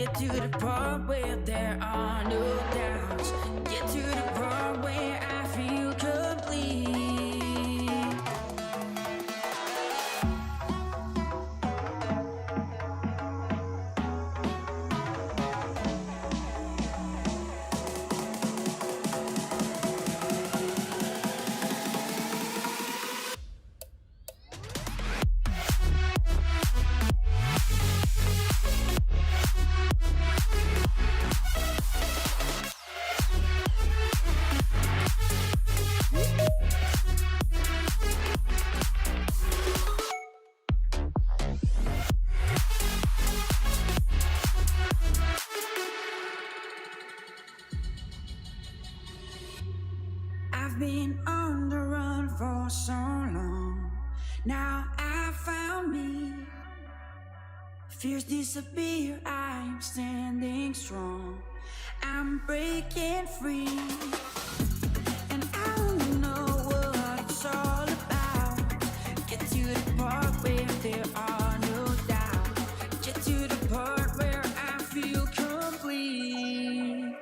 Get to the part where there are no doubts. Get to the part where I feel complete. I've been on the run for so long. Now I found me. Fears disappear, I'm standing strong. I'm breaking free. And I don't know what it's all about. Get to the part where there are no doubts. Get to the part where I feel complete.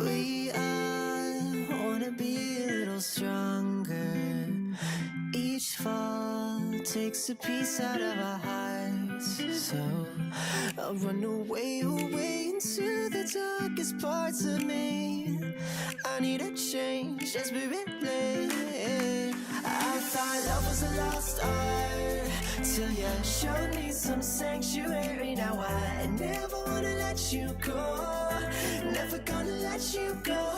We all wanna be a little stronger. Each fall takes a piece out of our hearts. So I'll run away, away into the darkest parts of me. I need a change desperately. I thought love was a lost art till you showed me some sanctuary. Now I never wanna let you go. Never gonna let you go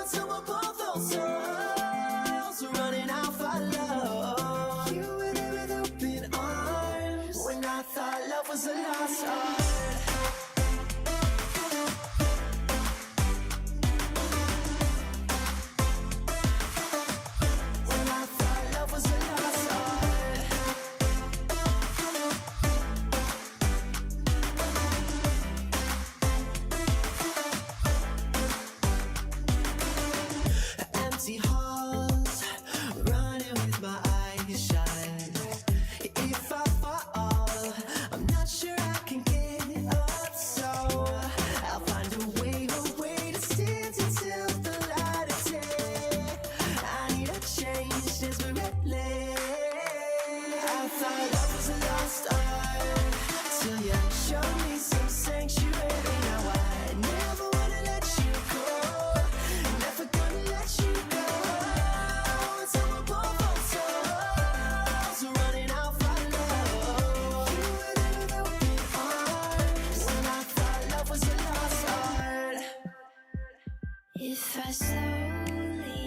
until we're both on souls running out for love. You were there with open arms when I thought love was a lost art. Empty halls, running with my eyes shut. If I fall, I'm not sure I can get up. So I'll find a way to stand until the light of day. I need a change desperately. I thought love was a lost art till you showed me some sanctuary. Now I never wanna let you go. Never gonna let you go until we're both on souls running out for love. You were there with open arms when I thought love was a lost art. If I slowly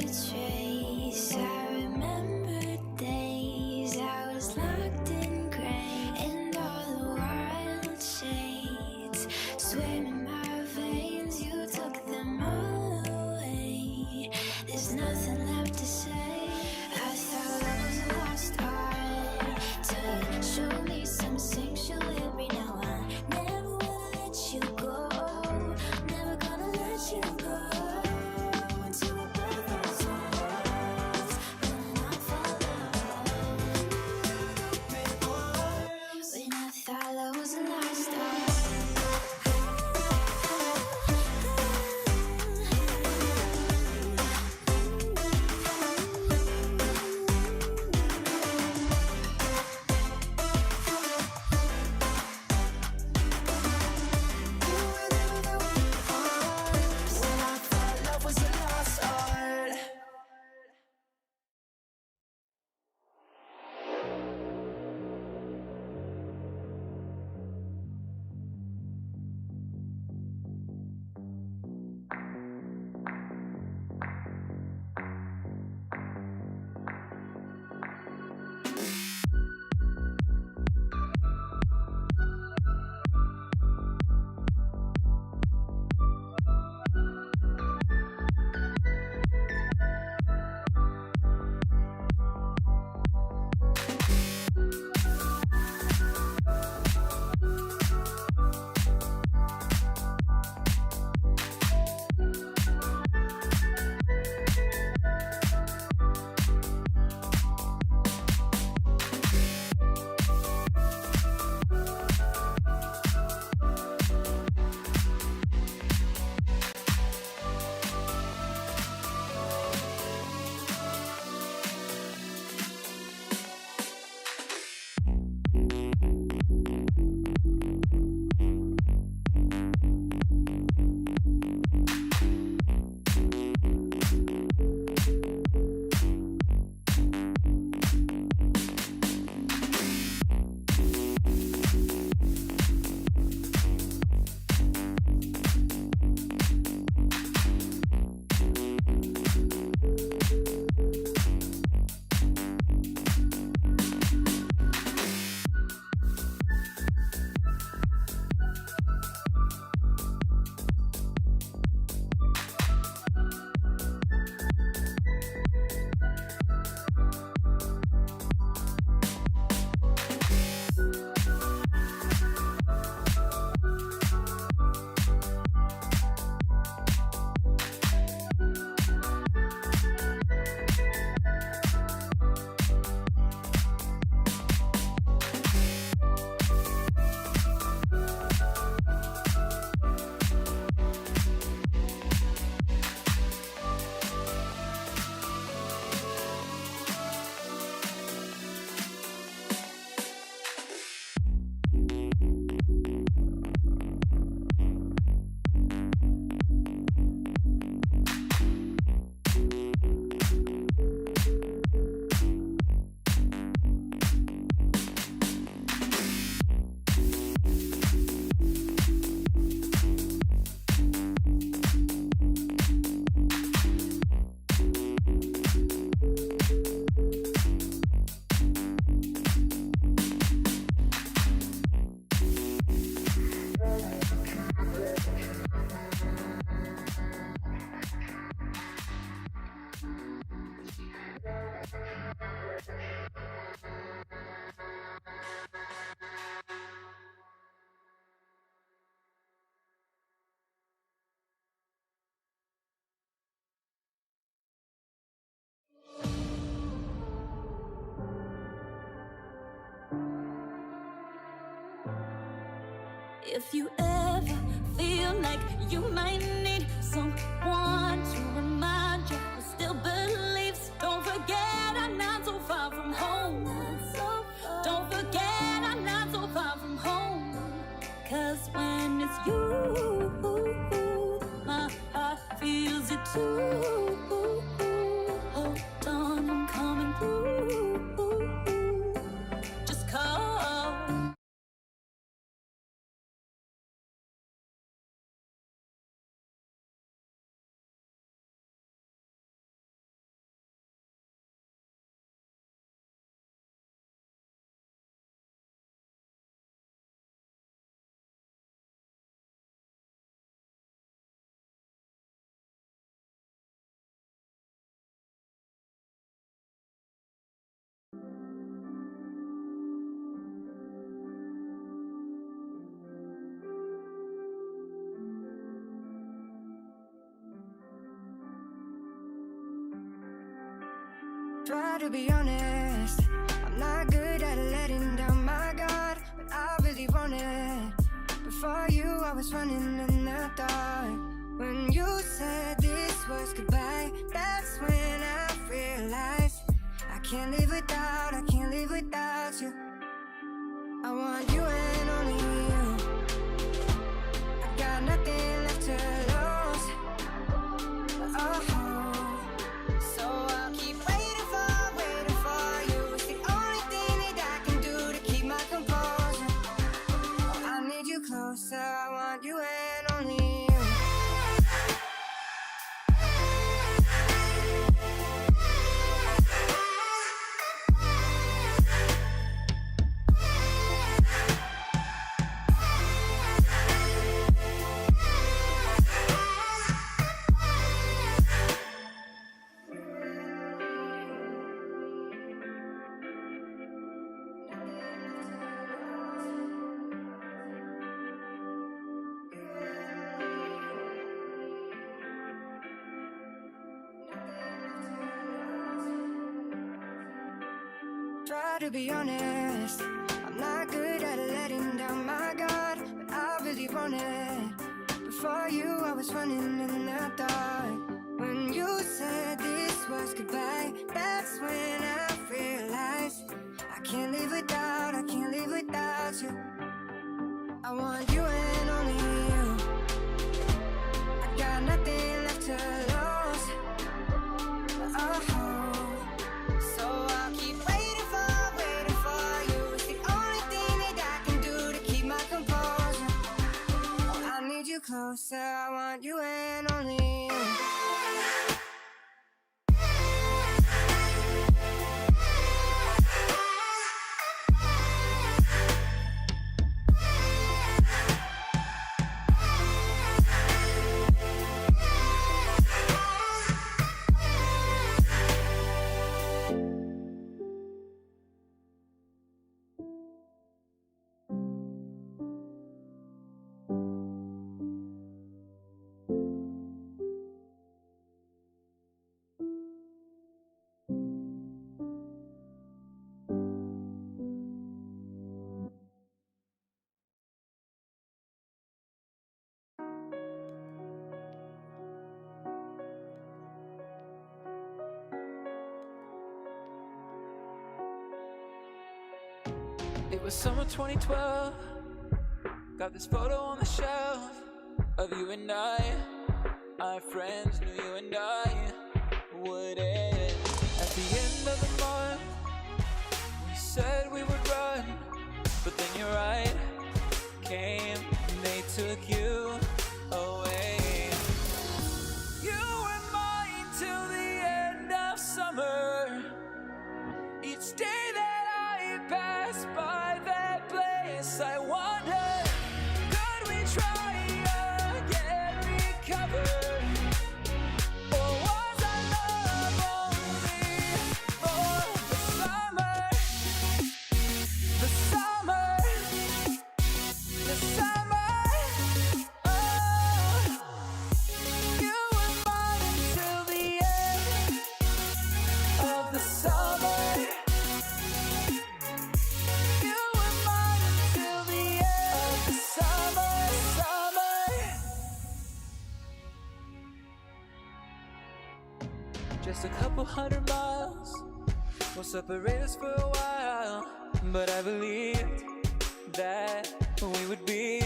retrace, I remember days I was locked in gray and all the wild shades swim in my veins. You took them all away. There's nothing left to say. I thought I was a lost art till you showed me some sanctuary. Now I never wanna let you go. Never gonna let you go until we're both on souls running out for love. When I thought love was a lost art. If you ever feel like you might need someone to remind you who still believes, don't forget I'm not so far from home. Don't forget I'm not so far from home. 'Cause when it's you, my heart feels it too. Hold on, I'm coming through. Just call. Try to be honest, I'm not good at letting down my guard, but I really want it. Before you, I was running in the dark. When you said this was goodbye, that's when I realized I can't live without you. I want you and only you. I got nothing left to lose. Oh. So I'll keep waiting for you. It's the only thing that I can do to keep my composure. Oh, I need you closer, I want you and only you. Try to be honest, I'm not good at letting down my guard, but I really want it. Before you, I was running in the dark. When you said this was goodbye, that's when I realized I can't live without you. I want you and only you. I got nothing left to lose. Oh. So I'll keep waiting for you. It's the only thing that I can do to keep my composure. Oh, I need you closer, I want you and only you. It was summer 2012. Got this photo on the shelf of you and I. Our friends knew you and I would end. At the end of the month, we said we would run, but then your right came and they took you away. You were mine till the end of summer. Each day that I pass by that place, I wonder, could we try again, recover? Or was our love 100 miles will separate us for a while, but I believed that we would be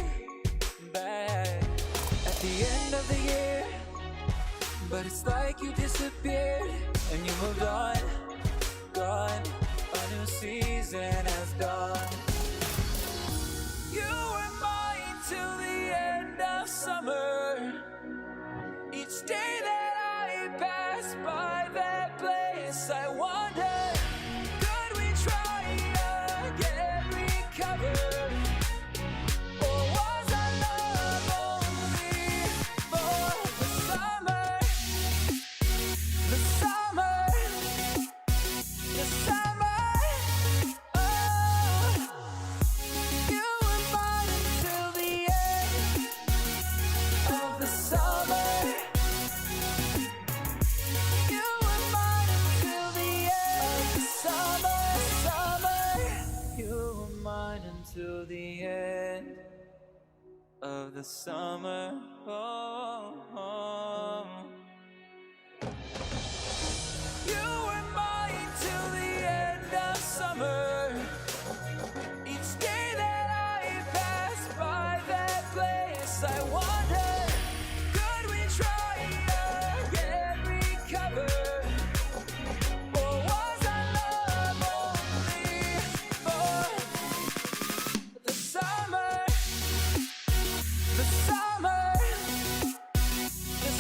back at the end of the year. But it's like you disappeared and you moved on, gone. A new season has dawned. You were mine till the end of summer. Each day that I pass by that place, I wonder, could we try again, recover? Or was our love only for the summer? The summer, the summer. Oh, you were mine until the end of the summer. You were mine until the end of the summer. Summer. You were mine until the end of the summer. Oh, oh. You were mine till the end of summer. Each day that I pass by that place, I wonder, could we try again, recover? Or was our love only for the summer? The summer, the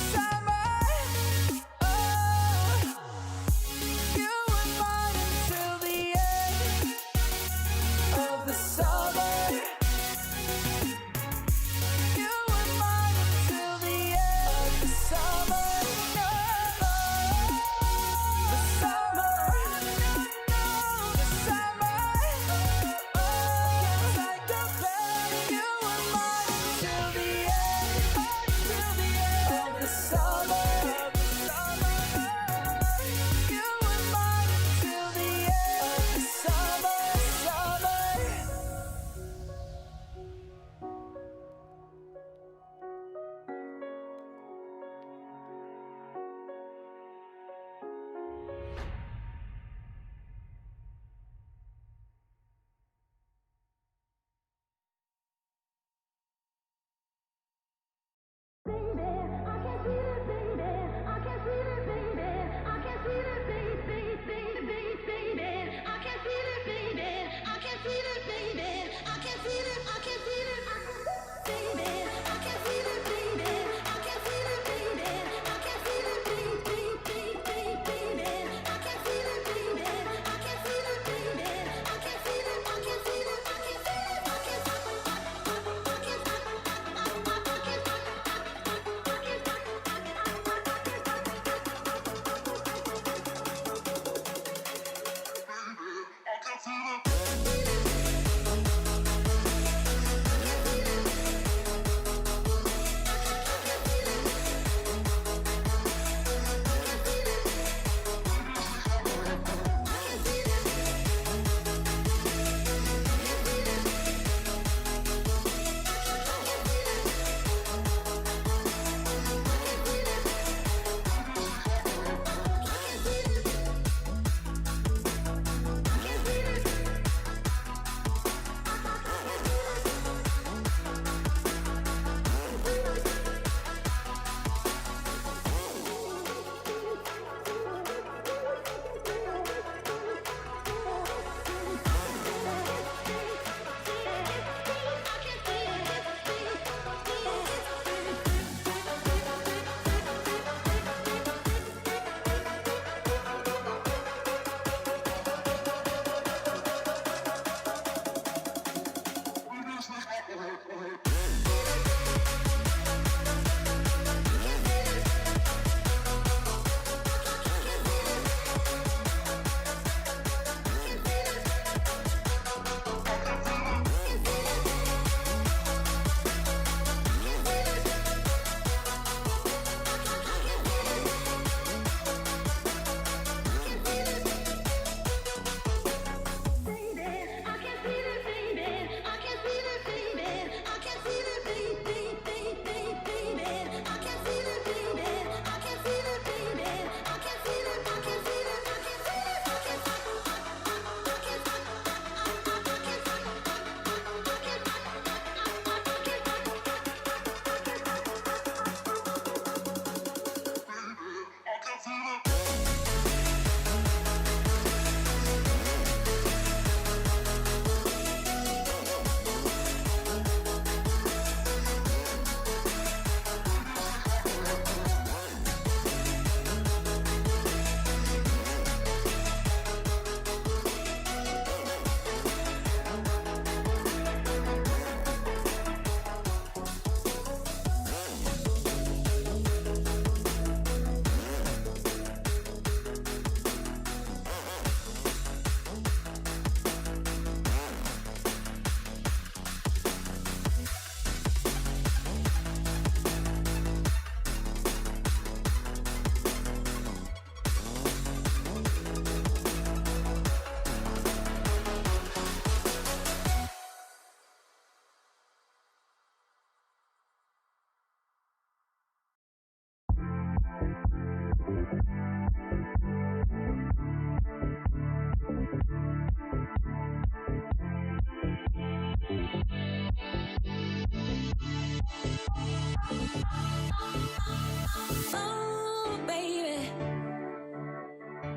Oh, baby,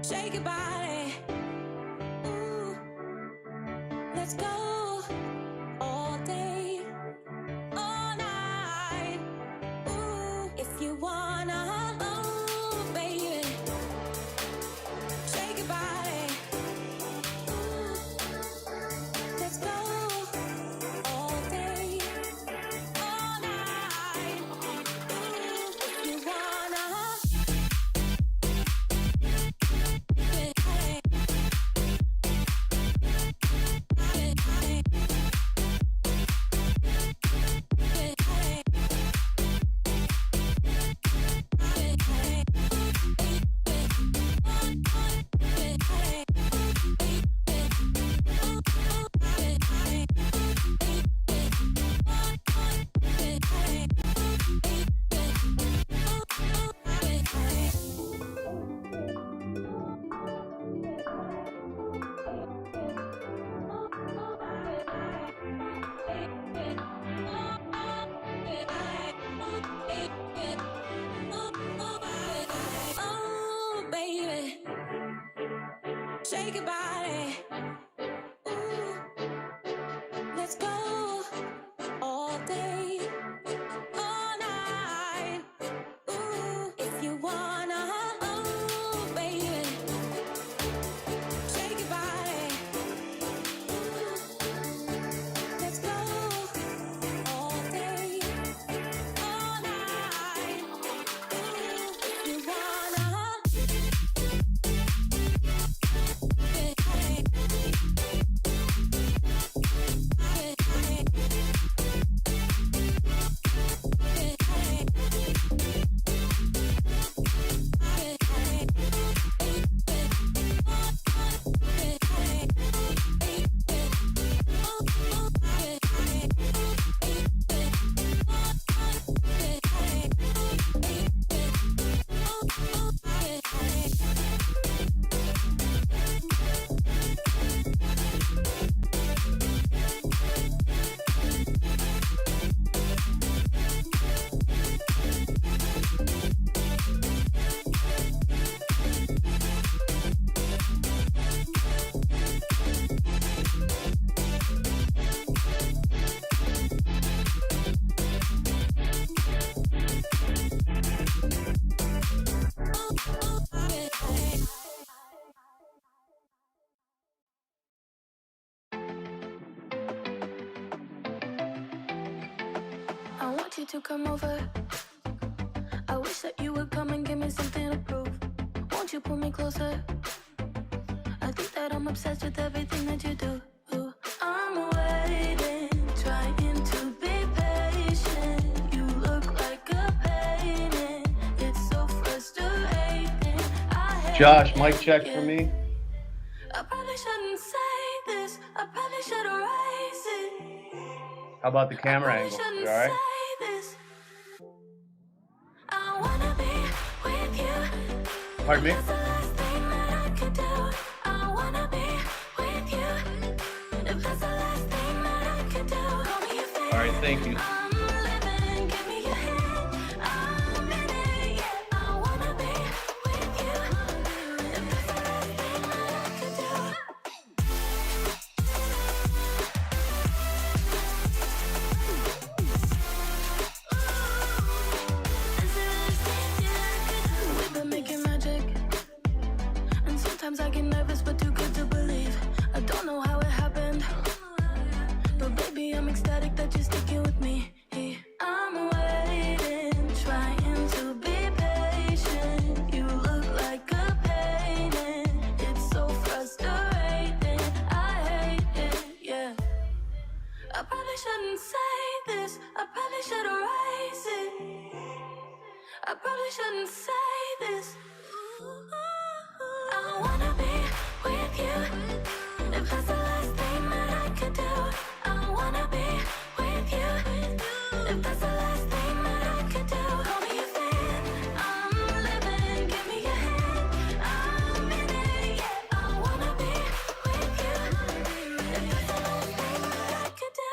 shake your body. Ooh, let's go all day, all night. Ooh, if you wanna, oh, baby, shake your body. Ooh, let's go all day, all night. Ooh, if you wanna. Oh, baby, shake your body. Ooh, let's go all day, all night. Ooh, if you wanna, oh, baby, shake your body. Ooh, let's go all day, all night. Ooh, if you wanna. I want you to come over. I wish that you would come and give me something to prove. Won't you pull me closer? I think that I'm obsessed with everything that you do. I'm waiting, trying to be patient. You look like a painting. It's so frustrating. I hate Josh, mic check it. for me. I probably shouldn't say this. I probably should erase it. How about the I camera probably angle? shouldn't You all right? say this. I wanna be with you. Pardon me? That's the last thing that I could do. I wanna be with you. If that's the last thing that I could do, call me a fan. All right, thank you. I'm living, give me your hand. I'm in it, yeah. I wanna be with you. If that's the last thing that I could do. We've been making magic, and sometimes I get nervous, but too good to believe. I don't know how it happened, but baby, I'm ecstatic that you're sticking with me. I'm waiting, trying to be patient. You look like a painting. It's so frustrating. I hate it, yeah. I probably shouldn't say this. I probably should erase it. I probably shouldn't say this. I wanna be with you. If that's the last thing that I could do, I wanna be with you. If that's the last thing that I could do, call me a fan. I'm living, give me your hand. I'm in it, yeah. I wanna be with you. If that's the last thing that I could do.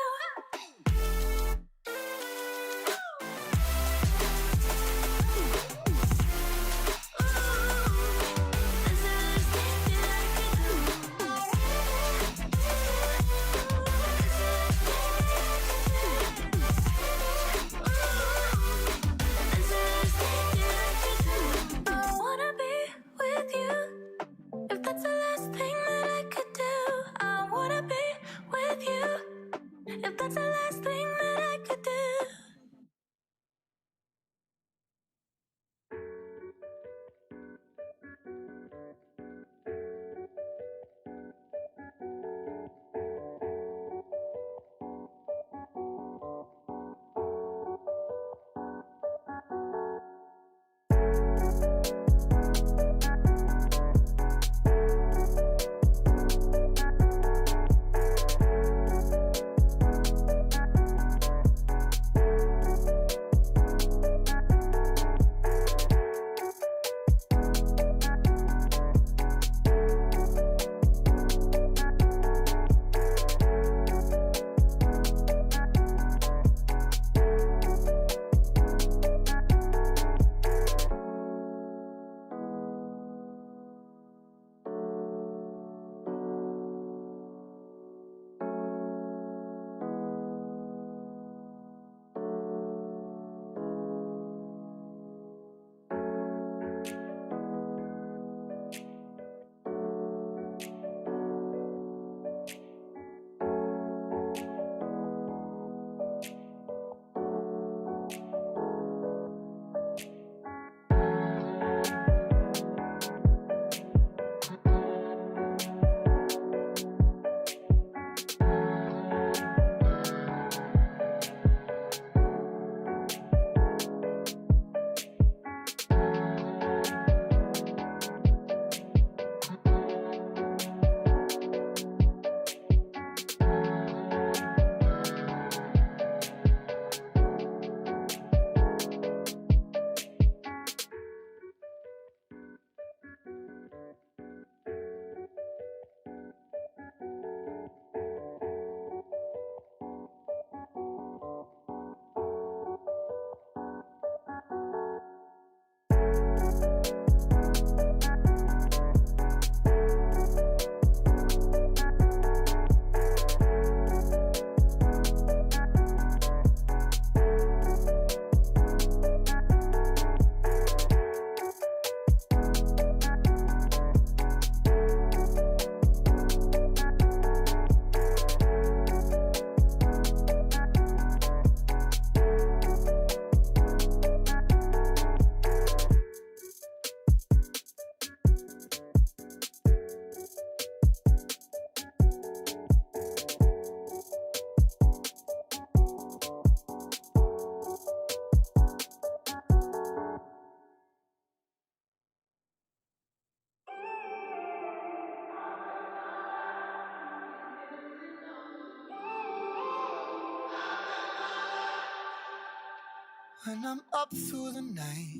When I'm up through the night,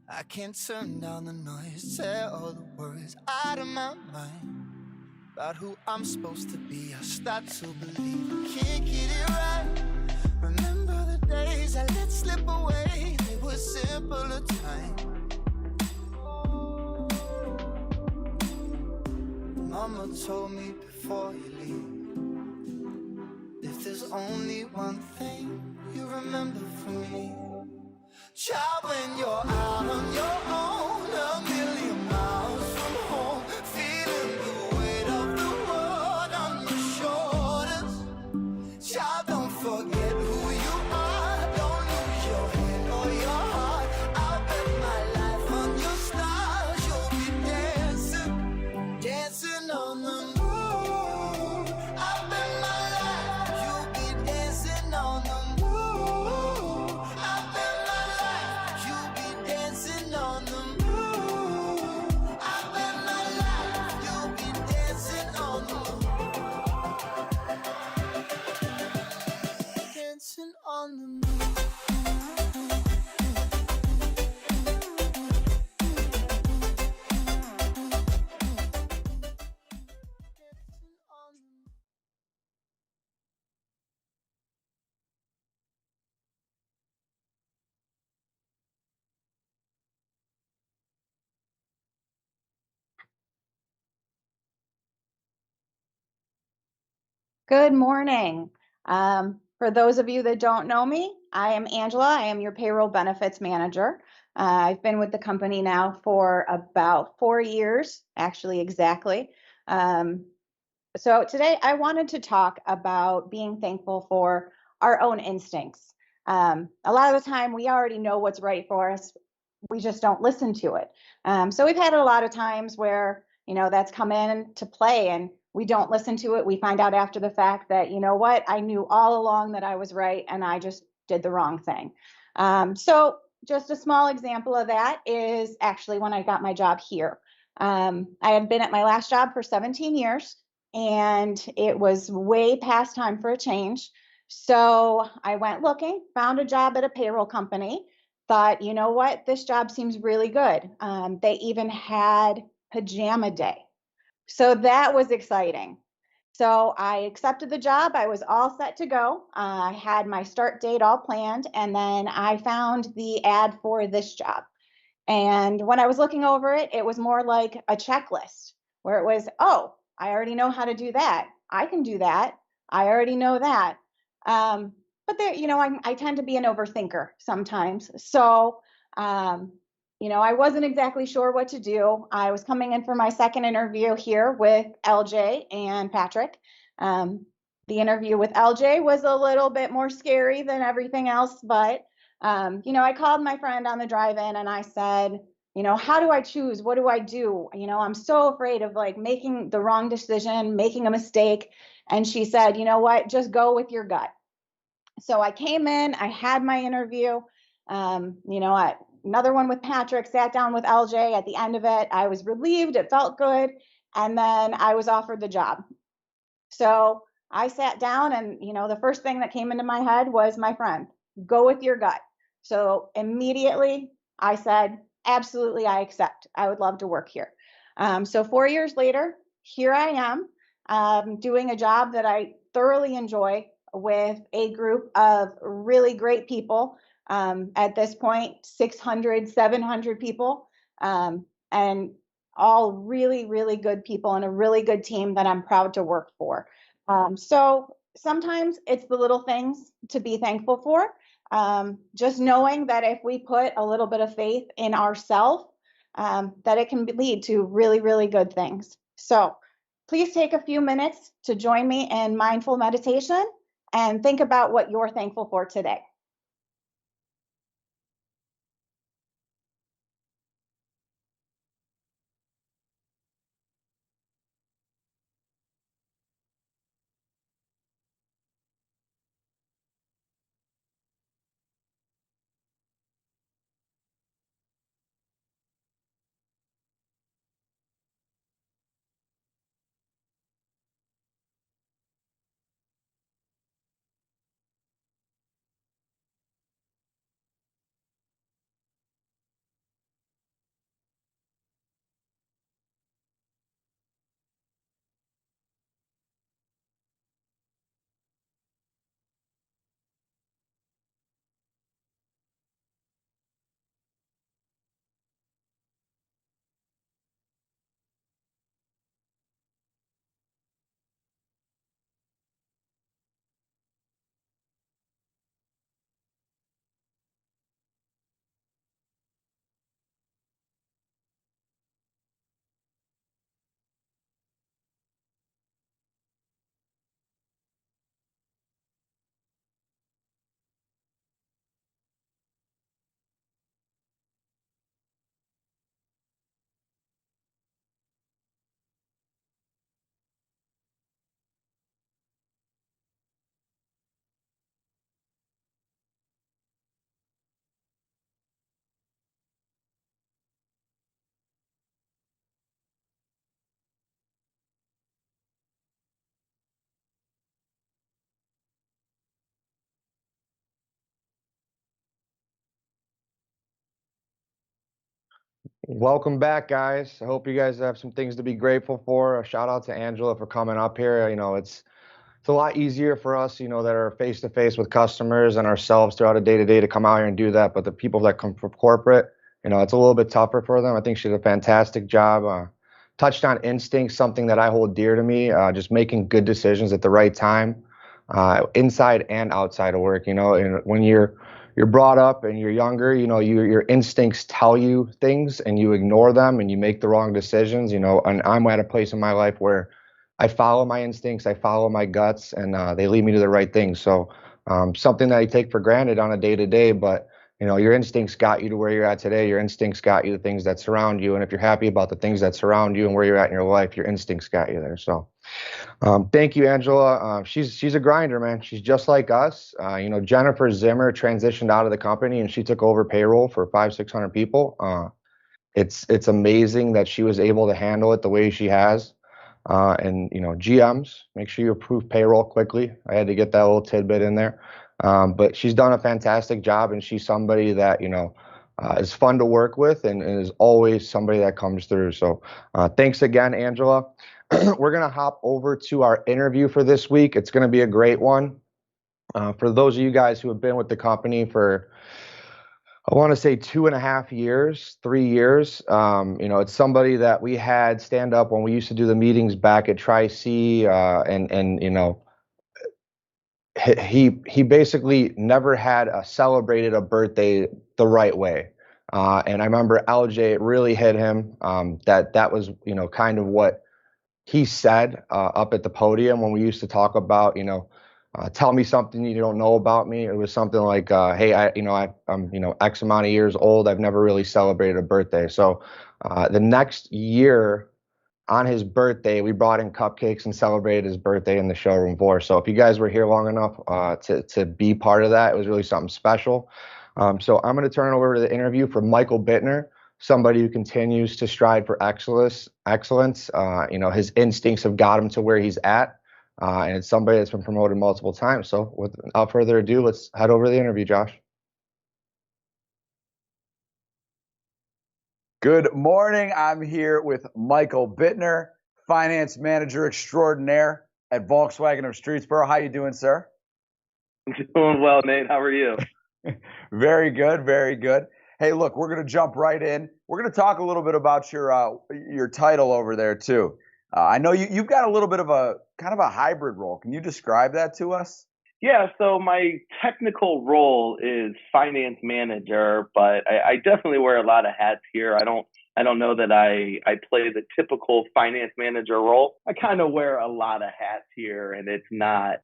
I can't turn down the noise, tear all the worries out of my mind. About who I'm supposed to be, I start to believe I can't get it right. Remember the days I let slip away, they were simpler times. Mama told me before you leave, if there's only one thing you remember from me, child, when you're out on your own, a million miles from home, feeling the weight of the world on your shoulders. Child, don't forget who you are, don't lose your head or your heart. I'll bet my life on your stars, you'll be dancing, dancing on the moon. I'll bet my life, you'll be dancing on the moon. I'll bet my life, you'll be dancing on the moon. I'll bet my life, you'll be dancing on the moon. Dancing on the moon. Good morning. For those of you that don't know me, I am Angela. I am your payroll benefits manager. I've been with the company now for about 4 years, actually exactly. So today I wanted to talk about being thankful for our own instincts. A lot of the time we already know what's right for us. We just don't listen to it. So we've had a lot of times where, that's come in to play and we don't listen to it. We find out after the fact that, you know what, I knew all along that I was right and I just did the wrong thing. So just a small example of that is actually when I got my job here. I had been at my last job for 17 years and it was way past time for a change. So I went looking, found a job at a payroll company, thought, you know what, this job seems really good. They even had pajama day. So that was exciting. So I accepted the job. I was all set to go. I had my start date all planned, and then I found the ad for this job. And when I was looking over it, it was more like a checklist where it was, oh, I already know how to do that. I can do that. I already know that. But there, I tend to be an overthinker sometimes. So, I wasn't exactly sure what to do. I was coming in for my second interview here with LJ and Patrick. The interview with LJ was a little bit more scary than everything else, but I called my friend on the drive-in and I said, how do I choose? What do I do? I'm so afraid of making the wrong decision, making a mistake. And she said, you know what, just go with your gut. So I came in, I had my interview, another one with Patrick, sat down with LJ at the end of it. I was relieved, it felt good. And then I was offered the job. So I sat down and, the first thing that came into my head was my friend, go with your gut. So immediately I said, absolutely, I accept. I would love to work here. So 4 years later, here I am doing a job that I thoroughly enjoy with a group of really great people. At this point, 600, 700 people, and all really, really good people and a really good team that I'm proud to work for. So sometimes it's the little things to be thankful for. Just knowing that if we put a little bit of faith in ourselves, that it can lead to really, really good things. So please take a few minutes to join me in mindful meditation and think about what you're thankful for today. Welcome back, guys. I hope you guys have some things to be grateful for. A shout out to Angela for coming up here. It's a lot easier for us, that are face to face with customers and ourselves throughout a day to day to come out here and do that. But the people that come from corporate, it's a little bit tougher for them. I think she did a fantastic job. Touched on instinct, something that I hold dear to me. Just making good decisions at the right time, inside and outside of work. And when you're brought up and you're younger, your instincts tell you things and you ignore them and you make the wrong decisions. And I'm at a place in my life where I follow my instincts, I follow my guts, and they lead me to the right things. So something that I take for granted on a day to day, but your instincts got you to where you're at today. Your instincts got you the things that surround you, and if you're happy about the things that surround you and where you're at in your life, your instincts got you there. So thank you, Angela. She's a grinder, man. She's just like us. Jennifer Zimmer transitioned out of the company and she took over payroll for 500-600 people. It's amazing that she was able to handle it the way she has. And GMs, make sure you approve payroll quickly. I had to get that little tidbit in there. But she's done a fantastic job, and she's somebody that is fun to work with and is always somebody that comes through. So thanks again, Angela. We're gonna hop over to our interview for this week. It's gonna be a great one. For those of you guys who have been with the company for, I want to say 2.5 years, 3 years. It's somebody that we had stand up when we used to do the meetings back at Tri-C, and he basically never had celebrated a birthday the right way. And I remember LJ, it really hit him, that was kind of what he said up at the podium when we used to talk about tell me something you don't know about me. It was something like, hey, I'm X amount of years old. I've never really celebrated a birthday. So the next year on his birthday, we brought in cupcakes and celebrated his birthday in the showroom floor. So if you guys were here long enough to be part of that, it was really something special. So I'm going to turn it over to the interview for Michael Bittner, somebody who continues to strive for excellence. His instincts have got him to where he's at. And it's somebody that's been promoted multiple times. So without further ado, let's head over to the interview, Josh. Good morning. I'm here with Michael Bittner, finance manager extraordinaire at Volkswagen of Streetsboro. How you doing, sir? Doing well, Nate. How are you? Very good, very good. Hey, look, we're going to jump right in. We're going to talk a little bit about your title over there too. I know you've got a little bit of a kind of a hybrid role. Can you describe that to us? Yeah, so my technical role is finance manager, but I definitely wear a lot of hats here. I don't know that I play the typical finance manager role. I kind of wear a lot of hats here, and it's not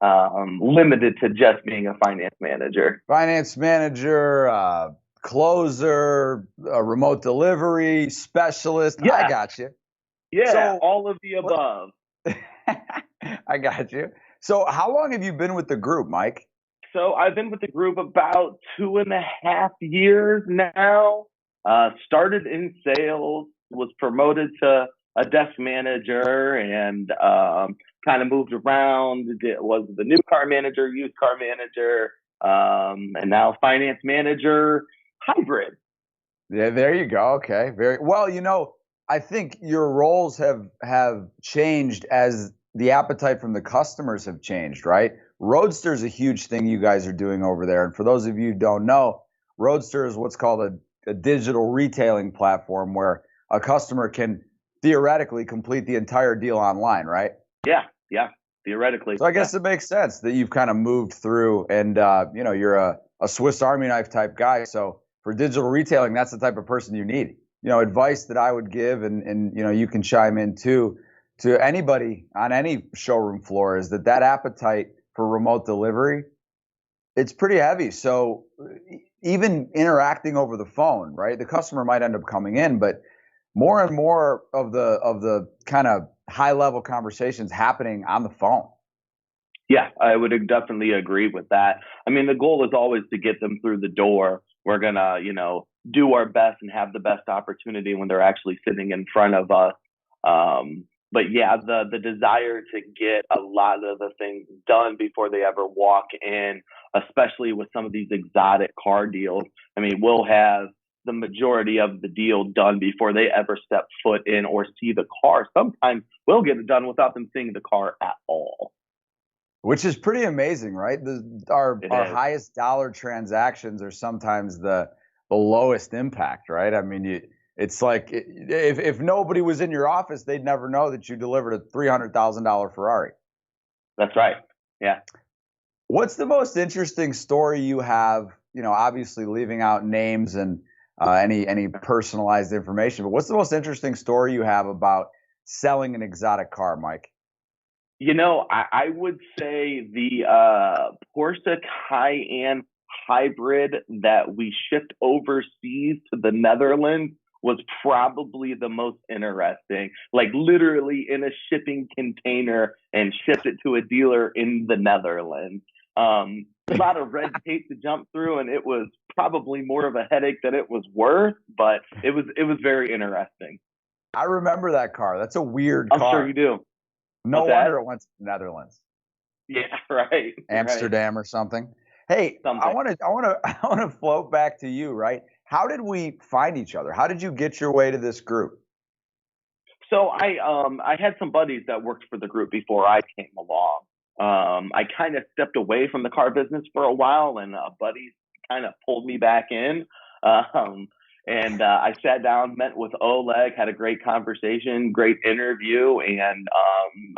limited to just being a finance manager. Finance manager, closer, remote delivery specialist. Yeah. I got you. Yeah, So- all of the above. I got you. So how long have you been with the group, Mike? So I've been with the group about 2.5 years now. Started in sales, was promoted to a desk manager, and kind of moved around. Was the new car manager, used car manager, and now finance manager hybrid. Yeah, there you go. Okay. Very well, I think your roles have changed as the appetite from the customers have changed, right? Roadster is a huge thing you guys are doing over there. And for those of you who don't know, Roadster is what's called a digital retailing platform where a customer can theoretically complete the entire deal online, right? Yeah, theoretically. So I guess it makes sense that you've kind of moved through and, you're a Swiss Army knife type guy. So for digital retailing, that's the type of person you need. Advice that I would give, and you can chime in too, to anybody on any showroom floor is that appetite for remote delivery, it's pretty heavy. So even interacting over the phone, right? The customer might end up coming in, but more and more of the kind of high level conversations happening on the phone. Yeah, I would definitely agree with that. I mean, the goal is always to get them through the door. We're gonna, do our best and have the best opportunity when they're actually sitting in front of us. But yeah, the desire to get a lot of the things done before they ever walk in, especially with some of these exotic car deals. I mean, we'll have the majority of the deal done before they ever step foot in or see the car. Sometimes we'll get it done without them seeing the car at all. Which is pretty amazing, right? Our It is. highest dollar transactions are sometimes the lowest impact, right? I mean, it's like if nobody was in your office, they'd never know that you delivered a $300,000 Ferrari. That's right. Yeah. What's the most interesting story you have? Obviously leaving out names and any personalized information, but what's the most interesting story you have about selling an exotic car, Mike? I would say the Porsche Cayenne hybrid that we shipped overseas to the Netherlands was probably the most interesting. Like literally in a shipping container and shipped it to a dealer in the Netherlands. A lot of red tape to jump through, and it was probably more of a headache than it was worth, but it was very interesting. I remember that car. That's a weird I'm car. sure you do. No What's that? wonder it went to the Netherlands. Yeah, right. Amsterdam or something. Hey, Something. I want to float back to you, right? How did we find each other? How did you get your way to this group? So I had some buddies that worked for the group before I came along. I kind of stepped away from the car business for a while, and buddies kind of pulled me back in. And I sat down, met with Oleg, had a great conversation, great interview, and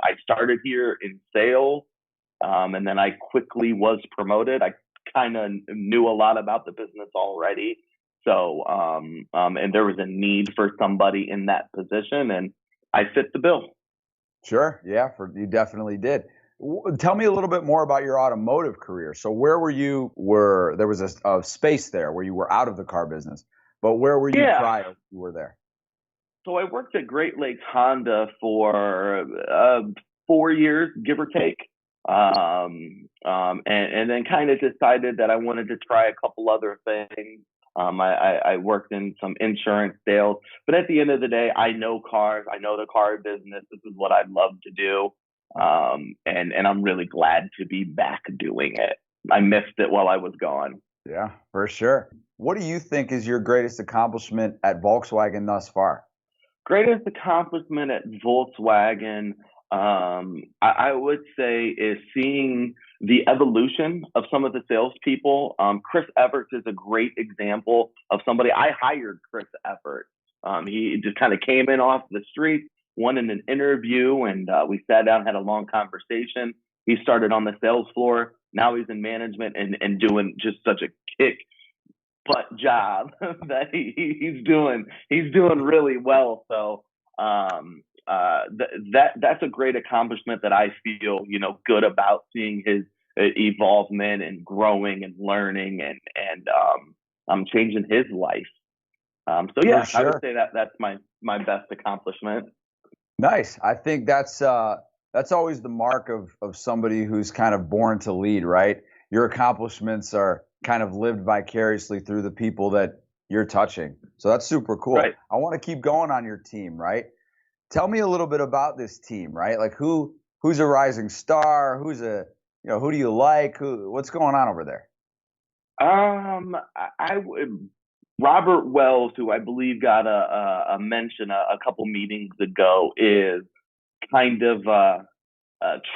I started here in sales. And then I quickly was promoted. I kind of knew a lot about the business already. So, and there was a need for somebody in that position, and I fit the bill. Sure. Yeah, you definitely did. Tell me a little bit more about your automotive career. So where were you? There was a space there where you were out of the car business, but where were you prior you were there? So I worked at Great Lakes Honda for 4 years, give or take. And then kind of decided that I wanted to try a couple other things. I worked in some insurance sales, but at the end of the day, I know cars. I know the car business. This is what I'd love to do. And I'm really glad to be back doing it. I missed it while I was gone. Yeah, for sure. What do you think is your greatest accomplishment at Volkswagen thus far? Greatest accomplishment at Volkswagen. I would say is seeing the evolution of some of the salespeople. Chris Everts is a great example of somebody. I hired Chris Everts. He just kind of came in off the street, wanted an interview, and we sat down, had a long conversation. He started on the sales floor. Now he's in management and doing just such a kick butt job that he's doing. He's doing really well. So that's a great accomplishment that I feel, good about, seeing his evolvement and growing and learning and changing his life. So yeah, For I would sure. say that's my best accomplishment. Nice. I think that's always the mark of somebody who's kind of born to lead, right? Your accomplishments are kind of lived vicariously through the people that you're touching. So that's super cool. Right. I want to keep going on your team, right? Tell me a little bit about this team, right? Like who's a rising star? Who do you like? What's going on over there? I would Robert Wells, who I believe got a mention a couple meetings ago, is kind of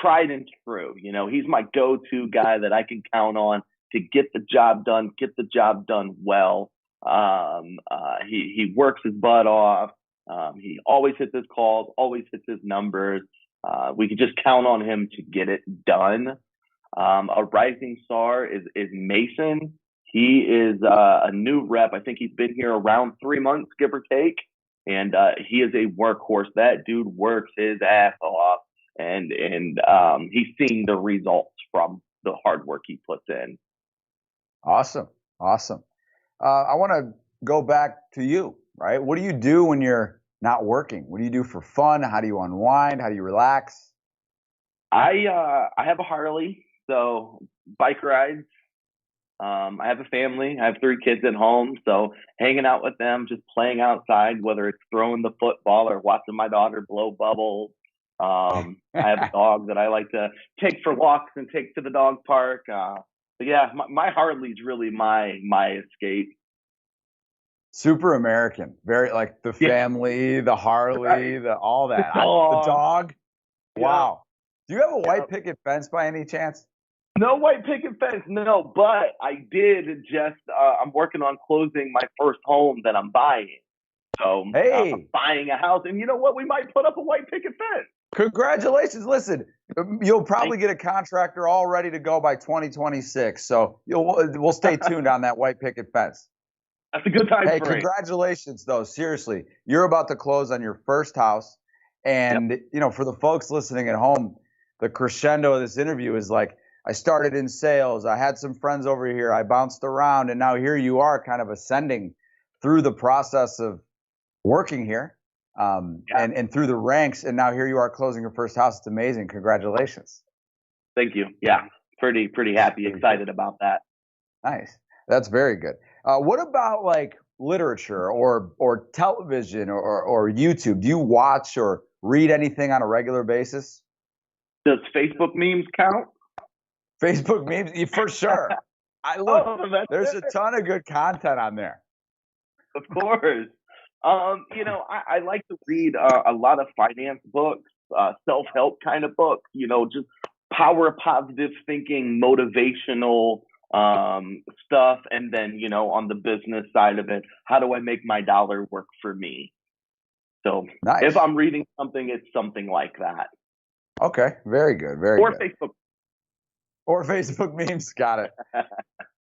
tried and true. He's my go-to guy that I can count on to get the job done well. He works his butt off. He always hits his calls, always hits his numbers. We can just count on him to get it done. A rising star is Mason. He is a new rep. I think he's been here around 3 months, give or take. And he is a workhorse. That dude works his ass off, and he's seeing the results from the hard work he puts in. Awesome. I want to go back to you, right? What do you do when you're not working? What do you do for fun? How do you unwind? How do you relax? I have a Harley, so bike rides. I have a family. I have 3 kids at home, so hanging out with them, just playing outside, whether it's throwing the football or watching my daughter blow bubbles. I have a dog that I like to take for walks and take to the dog park. But yeah, my Harley's really my escape. Super American, very like the family, the Harley, all that. The dog. Wow. Do you have a white picket fence by any chance? No white picket fence, no. But I did just. I'm working on closing my first home that I'm buying. So I'm buying a house, and you know what? We might put up a white picket fence. Congratulations! Listen, you'll probably get a contractor all ready to go by 2026. So we'll stay tuned on that white picket fence. That's a good time frame. Hey, congratulations, though. Seriously, you're about to close on your first house. And, for the folks listening at home, the crescendo of this interview is like, I started in sales. I had some friends over here. I bounced around. And now here you are kind of ascending through the process of working here and through the ranks. And now here you are closing your first house. It's amazing. Congratulations. Thank you. Yeah, pretty happy, excited about that. Nice. That's very good. What about like literature or television or YouTube? Do you watch or read anything on a regular basis? Does Facebook memes count? Facebook memes, for sure. There's a ton of good content on there. Of course. I like to read a lot of finance books, self-help kind of books, just power, positive thinking, motivational stuff. And then, on the business side of it, how do I make my dollar work for me? So nice. If I'm reading something, it's something like that. Okay. Very good. Very good. Facebook. Or Facebook memes. Got it.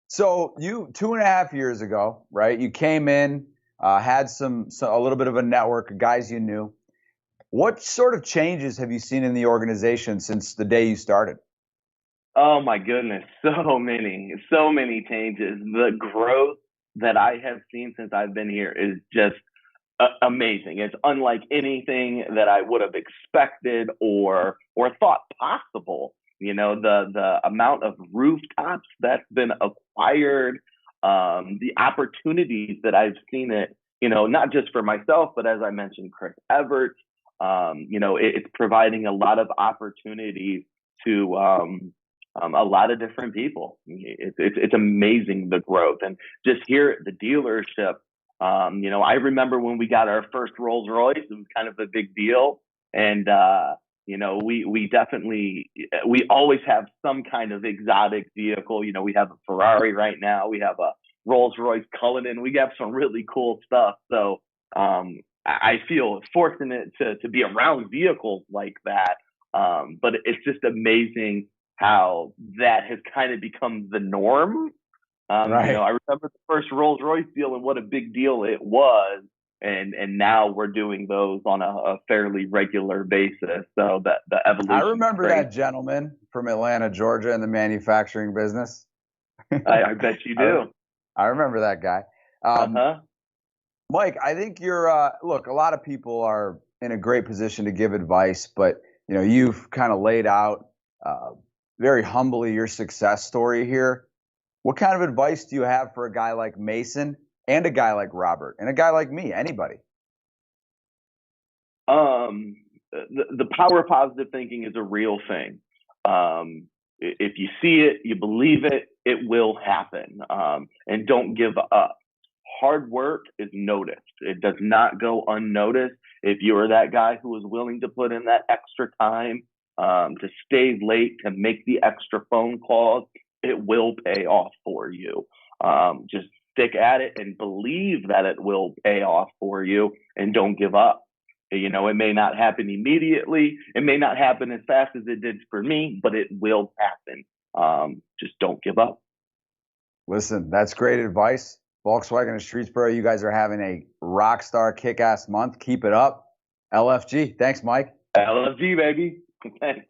So you 2.5 years ago, right? You came in, had a little bit of a network of guys you knew. What sort of changes have you seen in the organization since the day you started? Oh my goodness, so many changes. The growth that I have seen since I've been here is just amazing. It's unlike anything that I would have expected or thought possible. The amount of rooftops that's been acquired, the opportunities that I've seen it, not just for myself, but as I mentioned, Chris Everts, it's providing a lot of opportunities to a lot of different people. It's amazing, the growth. And just here at the dealership, I remember when we got our first Rolls Royce, it was kind of a big deal. And we definitely, we always have some kind of exotic vehicle. We have a Ferrari right now. We have a Rolls Royce Cullinan. We have some really cool stuff. So I feel fortunate to be around vehicles like that. But it's just amazing how that has kind of become the norm. Right. I remember the first Rolls Royce deal and what a big deal it was. And now we're doing those on a fairly regular basis. So the evolution. I remember that gentleman from Atlanta, Georgia, in the manufacturing business. I bet you do. I remember that guy. Mike, I think look, a lot of people are in a great position to give advice, but you've kind of laid out very humbly your success story here. What kind of advice do you have for a guy like Mason and a guy like Robert and a guy like me, anybody? The power of positive thinking is a real thing. If you see it, you believe it, it will happen. And don't give up. Hard work is noticed. It does not go unnoticed. If you are that guy who is willing to put in that extra time, to stay late, to make the extra phone calls, it will pay off for you. Just stick at it and believe that it will pay off for you, and don't give up. It may not happen immediately. It may not happen as fast as it did for me, but it will happen. Just don't give up. Listen, that's great advice. Volkswagen of Streetsboro, you guys are having a rock star kick-ass month. Keep it up. LFG. Thanks, Mike. LFG, baby. Thanks.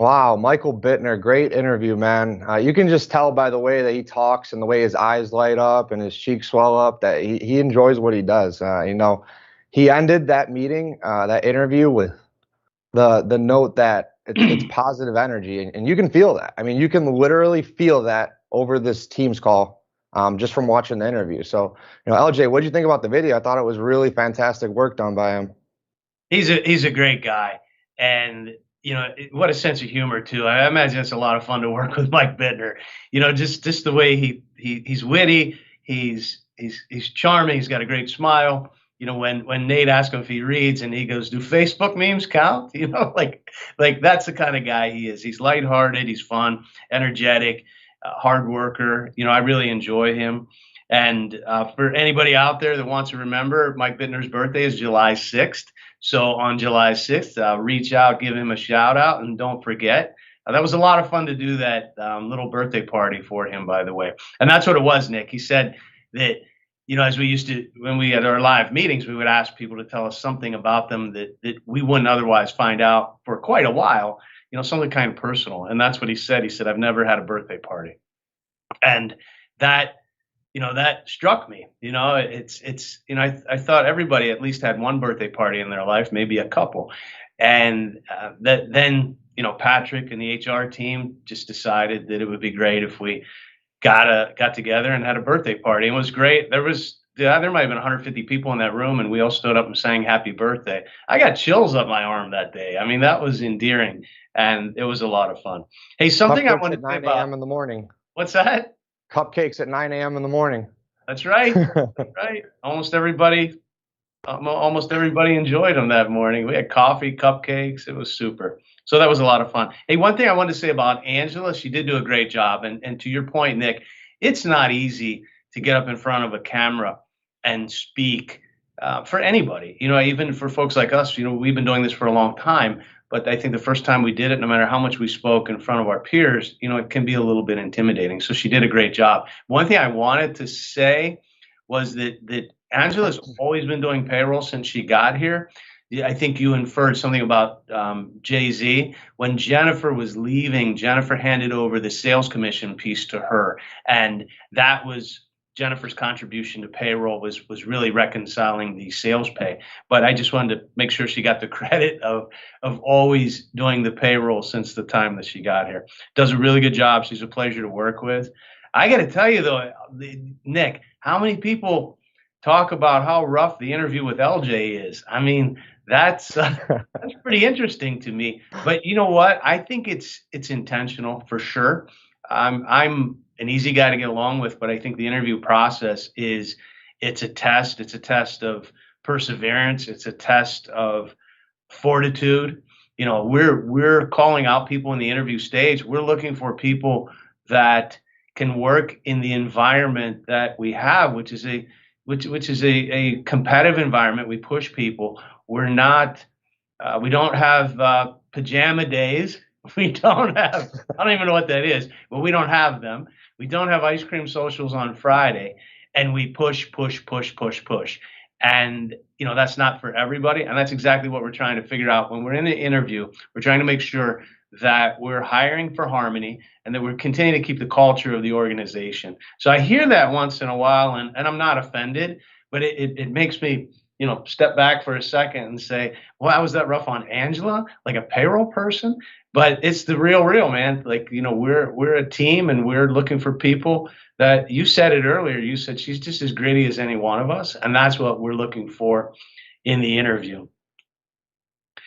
Wow, Michael Bittner, great interview, man. You can just tell by the way that he talks and the way his eyes light up and his cheeks swell up that he enjoys what he does. He ended that meeting, that interview, with the note that it's positive energy, and you can feel that. I mean, you can literally feel that over this Teams call, just from watching the interview. So, LJ, what did you think about the video? I thought it was really fantastic work done by him. He's a great guy, and what a sense of humor too. I imagine it's a lot of fun to work with Mike Bittner. Just the way he's witty, he's charming, he's got a great smile. When Nate asks him if he reads, and he goes, "Do Facebook memes count?" Like that's the kind of guy he is. He's lighthearted, he's fun, energetic, hard worker. I really enjoy him. And for anybody out there that wants to remember, Mike Bittner's birthday is July 6th. So on July 6th, reach out, give him a shout out, and don't forget. That was a lot of fun to do that little birthday party for him, by the way. And that's what it was, Nick. He said that, as we used to, when we had our live meetings, we would ask people to tell us something about them that we wouldn't otherwise find out for quite a while, something kind of personal. And that's what he said. He said, "I've never had a birthday party." And that struck me. I thought everybody at least had one birthday party in their life, maybe a couple. And then Patrick and the HR team just decided that it would be great if we got together and had a birthday party. It was great. There might have been 150 people in that room, and we all stood up and sang happy birthday. I got chills up my arm that day. I mean, that was endearing, and it was a lot of fun. Hey, something I wanted to say about 9 a.m. in the morning. What's that? Cupcakes at 9 a.m. in the morning. That's right. Right. Almost everybody enjoyed them that morning. We had coffee, cupcakes. It was super. So that was a lot of fun. Hey, one thing I wanted to say about Angela, she did do a great job. And to your point, Nick, it's not easy to get up in front of a camera and speak for anybody. Even for folks like us, we've been doing this for a long time. But I think the first time we did it, no matter how much we spoke in front of our peers, it can be a little bit intimidating. So she did a great job. One thing I wanted to say was that Angela's always been doing payroll since she got here. I think you inferred something about Jay-Z. When Jennifer was leaving, Jennifer handed over the sales commission piece to her. And that was Jennifer's contribution to payroll, was really reconciling the sales pay. But I just wanted to make sure she got the credit of always doing the payroll since the time that she got here. Does a really good job. She's a pleasure to work with. I got to tell you, though, Nick, how many people talk about how rough the interview with LJ is? I mean, that's pretty interesting to me. But you know what? I think it's intentional for sure. I'm an easy guy to get along with, but I think the interview process is It's a test. It's a test of perseverance. It's a test of fortitude. You know, we're calling out people in the interview stage. We're looking for people that can work in the environment that we have, which is a competitive environment. We push people. We're not. We don't have pajama days. We don't have. I don't even know what that is, but we don't have them. We don't have ice cream socials on Friday, and we push. And you know, that's not for everybody, and that's exactly what we're trying to figure out when we're in the interview. We're trying to make sure that we're hiring for harmony and that we're continuing to keep the culture of the organization. So I hear that once in a while, and I'm not offended, but it makes me, you know, step back for a second and say, well, was that rough on Angela, like a payroll person? But it's the real, man. Like, you know, we're a team, and we're looking for people that, you said it earlier. You said she's just as gritty as any one of us, and that's what we're looking for in the interview.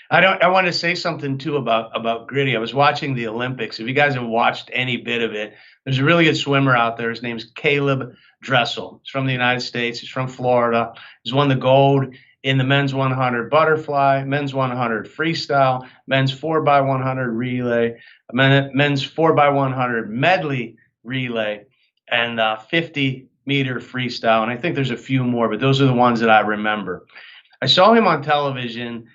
I want to say something too about gritty. I was watching the Olympics. If you guys have watched any bit of it, there's a really good swimmer out there. His name's Caleb Dressel. He's from the United States. He's from Florida. He's won the gold in the men's 100 butterfly, men's 100 freestyle, men's 4x100 relay, men's 4x100 medley relay, and 50-meter freestyle. And I think there's a few more, but those are the ones that I remember. I saw him on television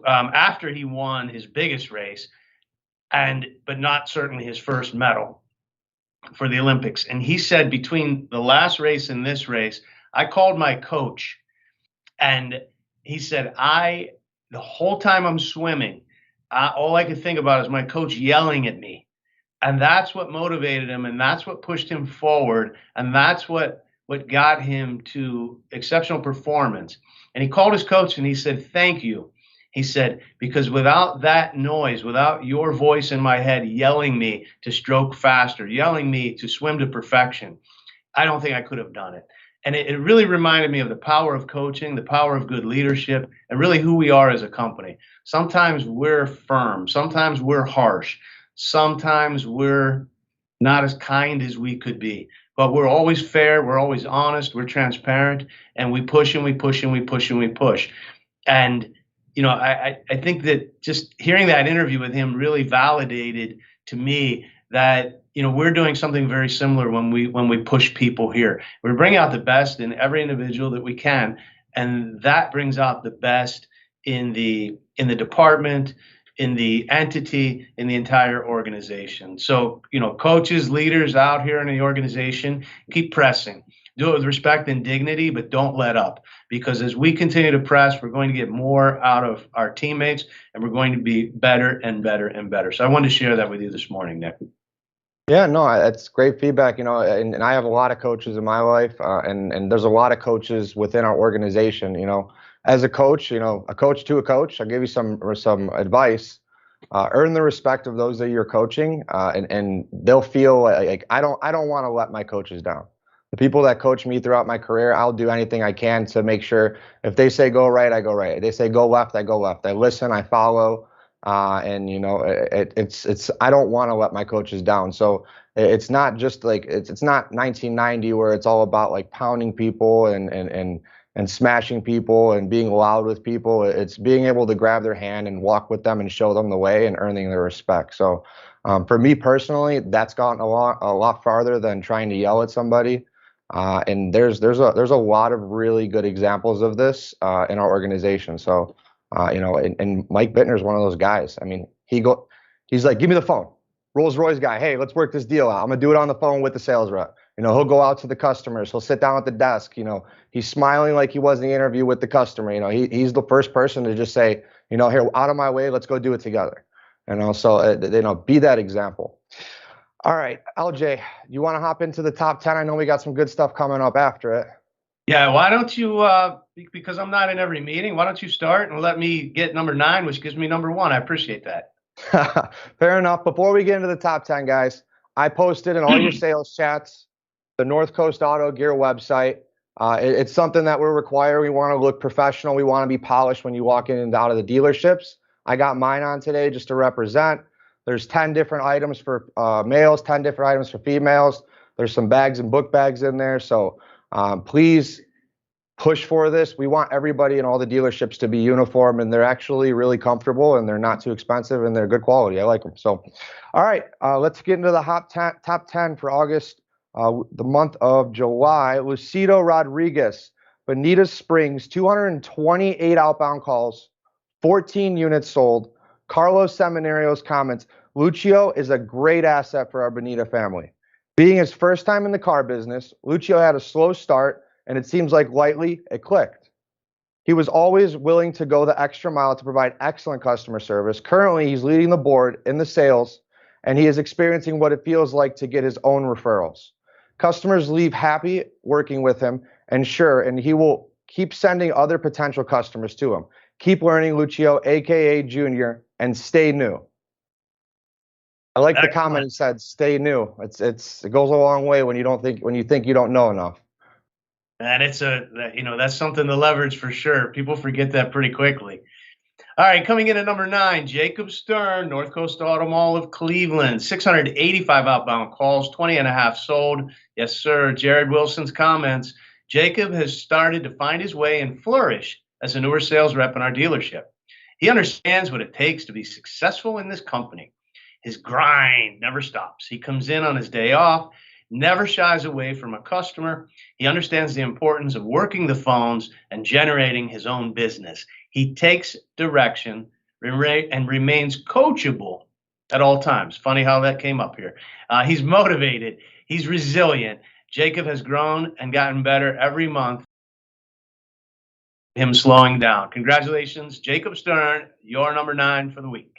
after he won his biggest race, but not certainly his first medal for the Olympics. And he said, between the last race and this race, I called my coach, and he said, the whole time I'm swimming, all I could think about is my coach yelling at me. And that's what motivated him, and that's what pushed him forward, and that's what got him to exceptional performance. And he called his coach and he said, thank you. He said, because without that noise, without your voice in my head yelling me to stroke faster, yelling me to swim to perfection, I don't think I could have done it. And it really reminded me of the power of coaching, the power of good leadership, and really who we are as a company. Sometimes we're firm. Sometimes we're harsh. Sometimes we're not as kind as we could be. But we're always fair. We're always honest. We're transparent. And we push and we push and we push and we push. And you know, I think that just hearing that interview with him really validated to me that, you know, we're doing something very similar when we push people here. We bring out the best in every individual that we can, and that brings out the best in the department, in the entity, in the entire organization. So, you know, coaches, leaders out here in the organization, keep pressing. Do it with respect and dignity, but don't let up. Because as we continue to press, we're going to get more out of our teammates, and we're going to be better and better and better. So I wanted to share that with you this morning, Nick. Yeah, no, that's great feedback. You know, and I have a lot of coaches in my life, and there's a lot of coaches within our organization. You know, as a coach, you know, a coach to a coach, I'll give you some advice. Earn the respect of those that you're coaching, and they'll feel like I don't want to let my coaches down. The people that coach me throughout my career, I'll do anything I can to make sure if they say go right, I go right. If they say go left, I go left. I listen, I follow, and you know, it's I don't want to let my coaches down. So it's not just like it's not 1990 where it's all about like pounding people and smashing people and being loud with people. It's being able to grab their hand and walk with them and show them the way and earning their respect. So for me personally, that's gotten a lot farther than trying to yell at somebody. And there's a lot of really good examples of this in our organization. So you know, and Mike Bittner is one of those guys. I mean, he's like, give me the phone. Rolls Royce guy, hey, let's work this deal out. I'm gonna do it on the phone with the sales rep. You know, he'll go out to the customers. He'll sit down at the desk. You know, he's smiling like he was in the interview with the customer. You know, he's the first person to just say, you know, here, out of my way, let's go do it together. And also, you know, be that example. All right, LJ, you want to hop into the top 10? I know we got some good stuff coming up after it. Yeah, why don't you, because I'm not in every meeting, why don't you start and let me get number 9, which gives me number 1. I appreciate that. Fair enough. Before we get into the top 10, guys, I posted in all your sales chats the North Coast Auto Gear website. It's something that we're required. We want to look professional. We want to be polished when you walk in and out of the dealerships. I got mine on today just to represent. There's 10 different items for males, 10 different items for females. There's some bags and book bags in there. So Please push for this. We want everybody in all the dealerships to be uniform, and they're actually really comfortable, and they're not too expensive, and they're good quality. I like them. So, all right, let's get into the top 10 for August, the month of July. Lucido Rodriguez, Bonita Springs, 228 outbound calls, 14 units sold. Carlos Seminario's comments, Lucio is a great asset for our Bonita family. Being his first time in the car business, Lucio had a slow start, and it seems like lightly it clicked. He was always willing to go the extra mile to provide excellent customer service. Currently, he's leading the board in the sales, and he is experiencing what it feels like to get his own referrals. Customers leave happy working with him, and he will keep sending other potential customers to him. Keep learning, Lucio, aka Junior, and stay new. I like the comment he said, stay new. It goes a long way when you think you don't know enough. And that's something to leverage for sure. People forget that pretty quickly. All right, coming in at number 9, Jacob Stern, North Coast Auto Mall of Cleveland, 685 outbound calls, 20 and a half sold. Yes, sir. Jared Wilson's comments, Jacob has started to find his way and flourish as a newer sales rep in our dealership. He understands what it takes to be successful in this company. His grind never stops. He comes in on his day off, never shies away from a customer. He understands the importance of working the phones and generating his own business. He takes direction and remains coachable at all times. Funny how that came up here. He's motivated. He's resilient. Jacob has grown and gotten better every month. Him slowing down. Congratulations, Jacob Stern. You're number 9 for the week.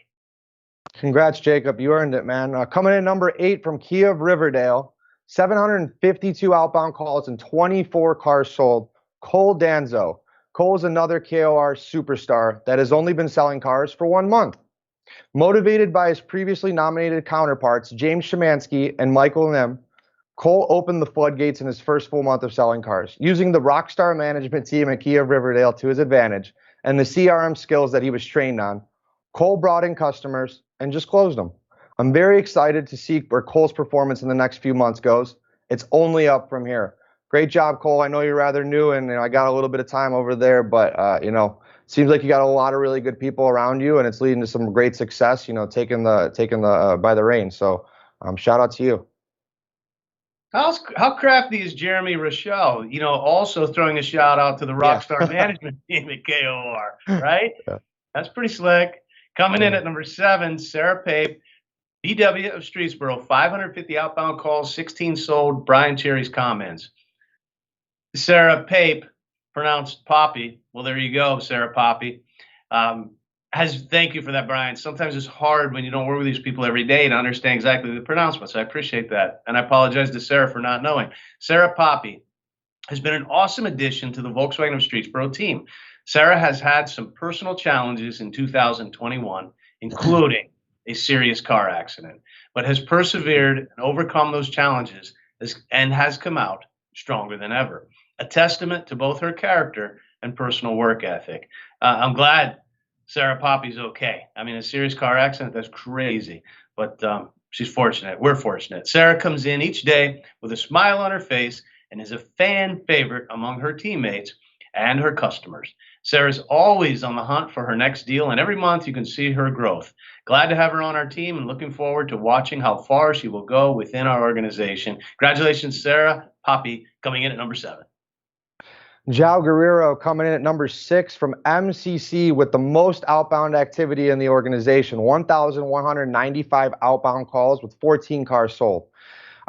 Congrats, Jacob. You earned it, man. Coming in number 8 from Kia of Riverdale, 752 outbound calls and 24 cars sold. Cole Danzo. Cole is another KOR superstar that has only been selling cars for 1 month. Motivated by his previously nominated counterparts, James Szymanski and Michael Nim, Cole opened the floodgates in his first full month of selling cars, using the rockstar management team at Kia of Riverdale to his advantage and the CRM skills that he was trained on. Cole brought in customers and just closed them. I'm very excited to see where Cole's performance in the next few months goes. It's only up from here. Great job, Cole. I know you're rather new, and I got a little bit of time over there, but seems like you got a lot of really good people around you, and it's leading to some great success. Taking the by the reins. So, shout out to you. How crafty is Jeremy Rochelle? Also throwing a shout out to the Rockstar Management team at KOR, right? Yeah. That's pretty slick. Coming in at number 7, Sarah Pape, BW of Streetsboro, 550 outbound calls, 16 sold. Brian Cherry's comments. Sarah Pape, pronounced Poppy. Well, there you go, Sarah Poppy. Thank you for that, Brian. Sometimes it's hard when you don't work with these people every day to understand exactly the pronouncements. I appreciate that. And I apologize to Sarah for not knowing. Sarah Poppy has been an awesome addition to the Volkswagen of Streetsboro team. Sarah has had some personal challenges in 2021, including a serious car accident, but has persevered and overcome those challenges and has come out stronger than ever. A testament to both her character and personal work ethic. I'm glad Sarah Poppy's okay. I mean, a serious car accident, that's crazy, but she's fortunate. We're fortunate. Sarah comes in each day with a smile on her face and is a fan favorite among her teammates and her customers. Sarah's always on the hunt for her next deal, and every month you can see her growth. Glad to have her on our team and looking forward to watching how far she will go within our organization. Congratulations, Sarah Poppy, coming in at number 7. João Guerrero coming in at number 6 from MCC with the most outbound activity in the organization, 1,195 outbound calls with 14 cars sold.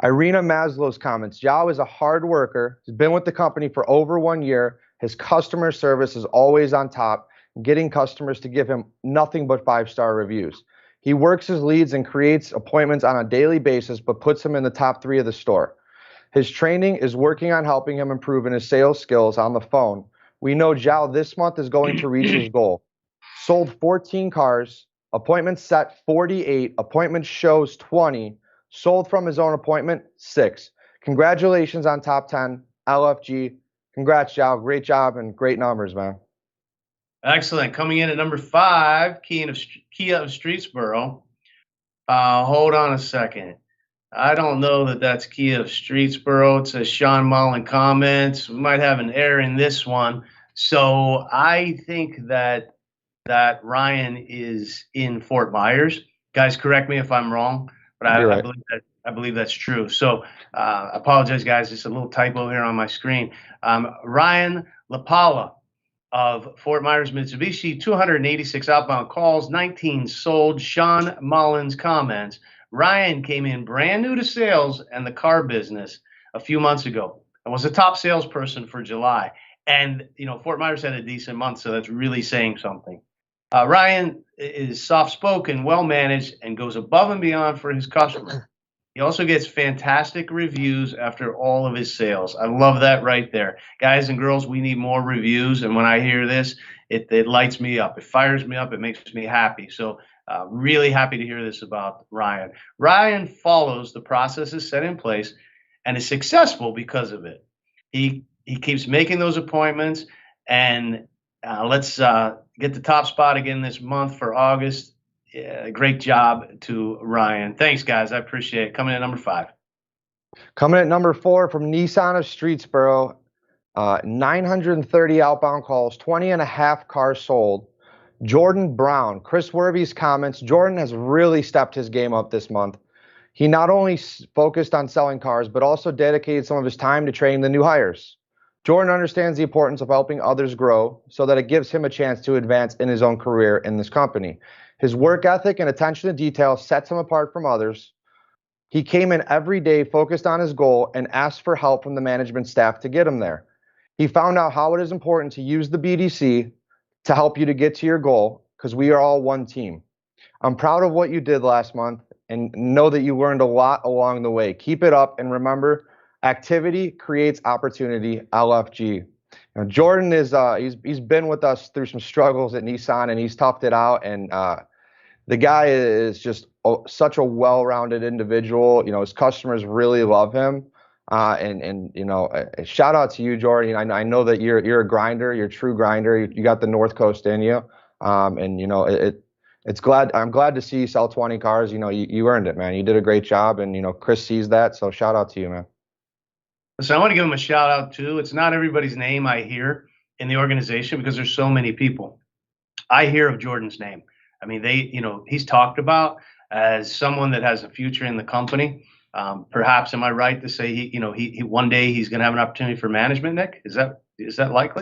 Irina Maslow's comments, João is a hard worker. He's been with the company for over 1 year. His customer service is always on top, getting customers to give him nothing but 5-star reviews. He works his leads and creates appointments on a daily basis, but puts him in the top 3 of the store. His training is working on helping him improve in his sales skills on the phone. We know João this month is going to reach his goal. Sold 14 cars, appointments set 48, appointment shows 20, sold from his own appointment 6. Congratulations on top 10, LFG. Congrats, João. Great job and great numbers, man. Excellent. Coming in at number 5, Kia of Streetsboro. Hold on a second. I don't know that that's Kia of Streetsboro. It says Sean Mullen comments. We might have an error in this one. So I think that Ryan is in Fort Myers. Guys, correct me if I'm wrong, but You're I right. believe that's true. So apologize, guys. Just a little typo here on my screen. Ryan LaPala of Fort Myers Mitsubishi, 286 outbound calls, 19 sold. Sean Mullins comments. Ryan came in brand new to sales and the car business a few months ago and was a top salesperson for July. And, Fort Myers had a decent month, so that's really saying something. Ryan is soft spoken, well managed, and goes above and beyond for his customers. He also gets fantastic reviews after all of his sales. I love that right there. Guys and girls, we need more reviews. And when I hear this, it lights me up. It fires me up. It makes me happy. So really happy to hear this about Ryan. Ryan follows the processes set in place and is successful because of it. He keeps making those appointments. And let's get the top spot again this month for August. Yeah, great job to Ryan. Thanks, guys. I appreciate it. Coming in number 5. Coming at number 4 from Nissan of Streetsboro, 930 outbound calls, 20 and a half cars sold. Jordan Brown, Chris Werby's comments. Jordan has really stepped his game up this month. He not only focused on selling cars, but also dedicated some of his time to training the new hires. Jordan understands the importance of helping others grow so that it gives him a chance to advance in his own career in this company. His work ethic and attention to detail sets him apart from others. He came in every day focused on his goal and asked for help from the management staff to get him there. He found out how it is important to use the BDC to help you to get to your goal because we are all one team. I'm proud of what you did last month and know that you learned a lot along the way. Keep it up and remember, activity creates opportunity, LFG. Now, Jordan is he's been with us through some struggles at Nissan and he's toughed it out, and the guy is just such a well-rounded individual. His customers really love him. And shout out to you, Jordan. I know that you're a grinder. You're a true grinder. You got the North Coast in you. I'm glad to see you sell 20 cars. You earned it, man. You did a great job, and Chris sees that. So shout out to you, man. So I want to give him a shout out too. It's not everybody's name I hear in the organization because there's so many people. I hear of Jordan's name. I mean, he's talked about as someone that has a future in the company. Perhaps, am I right to say he one day he's going to have an opportunity for management, Nick? Is that likely?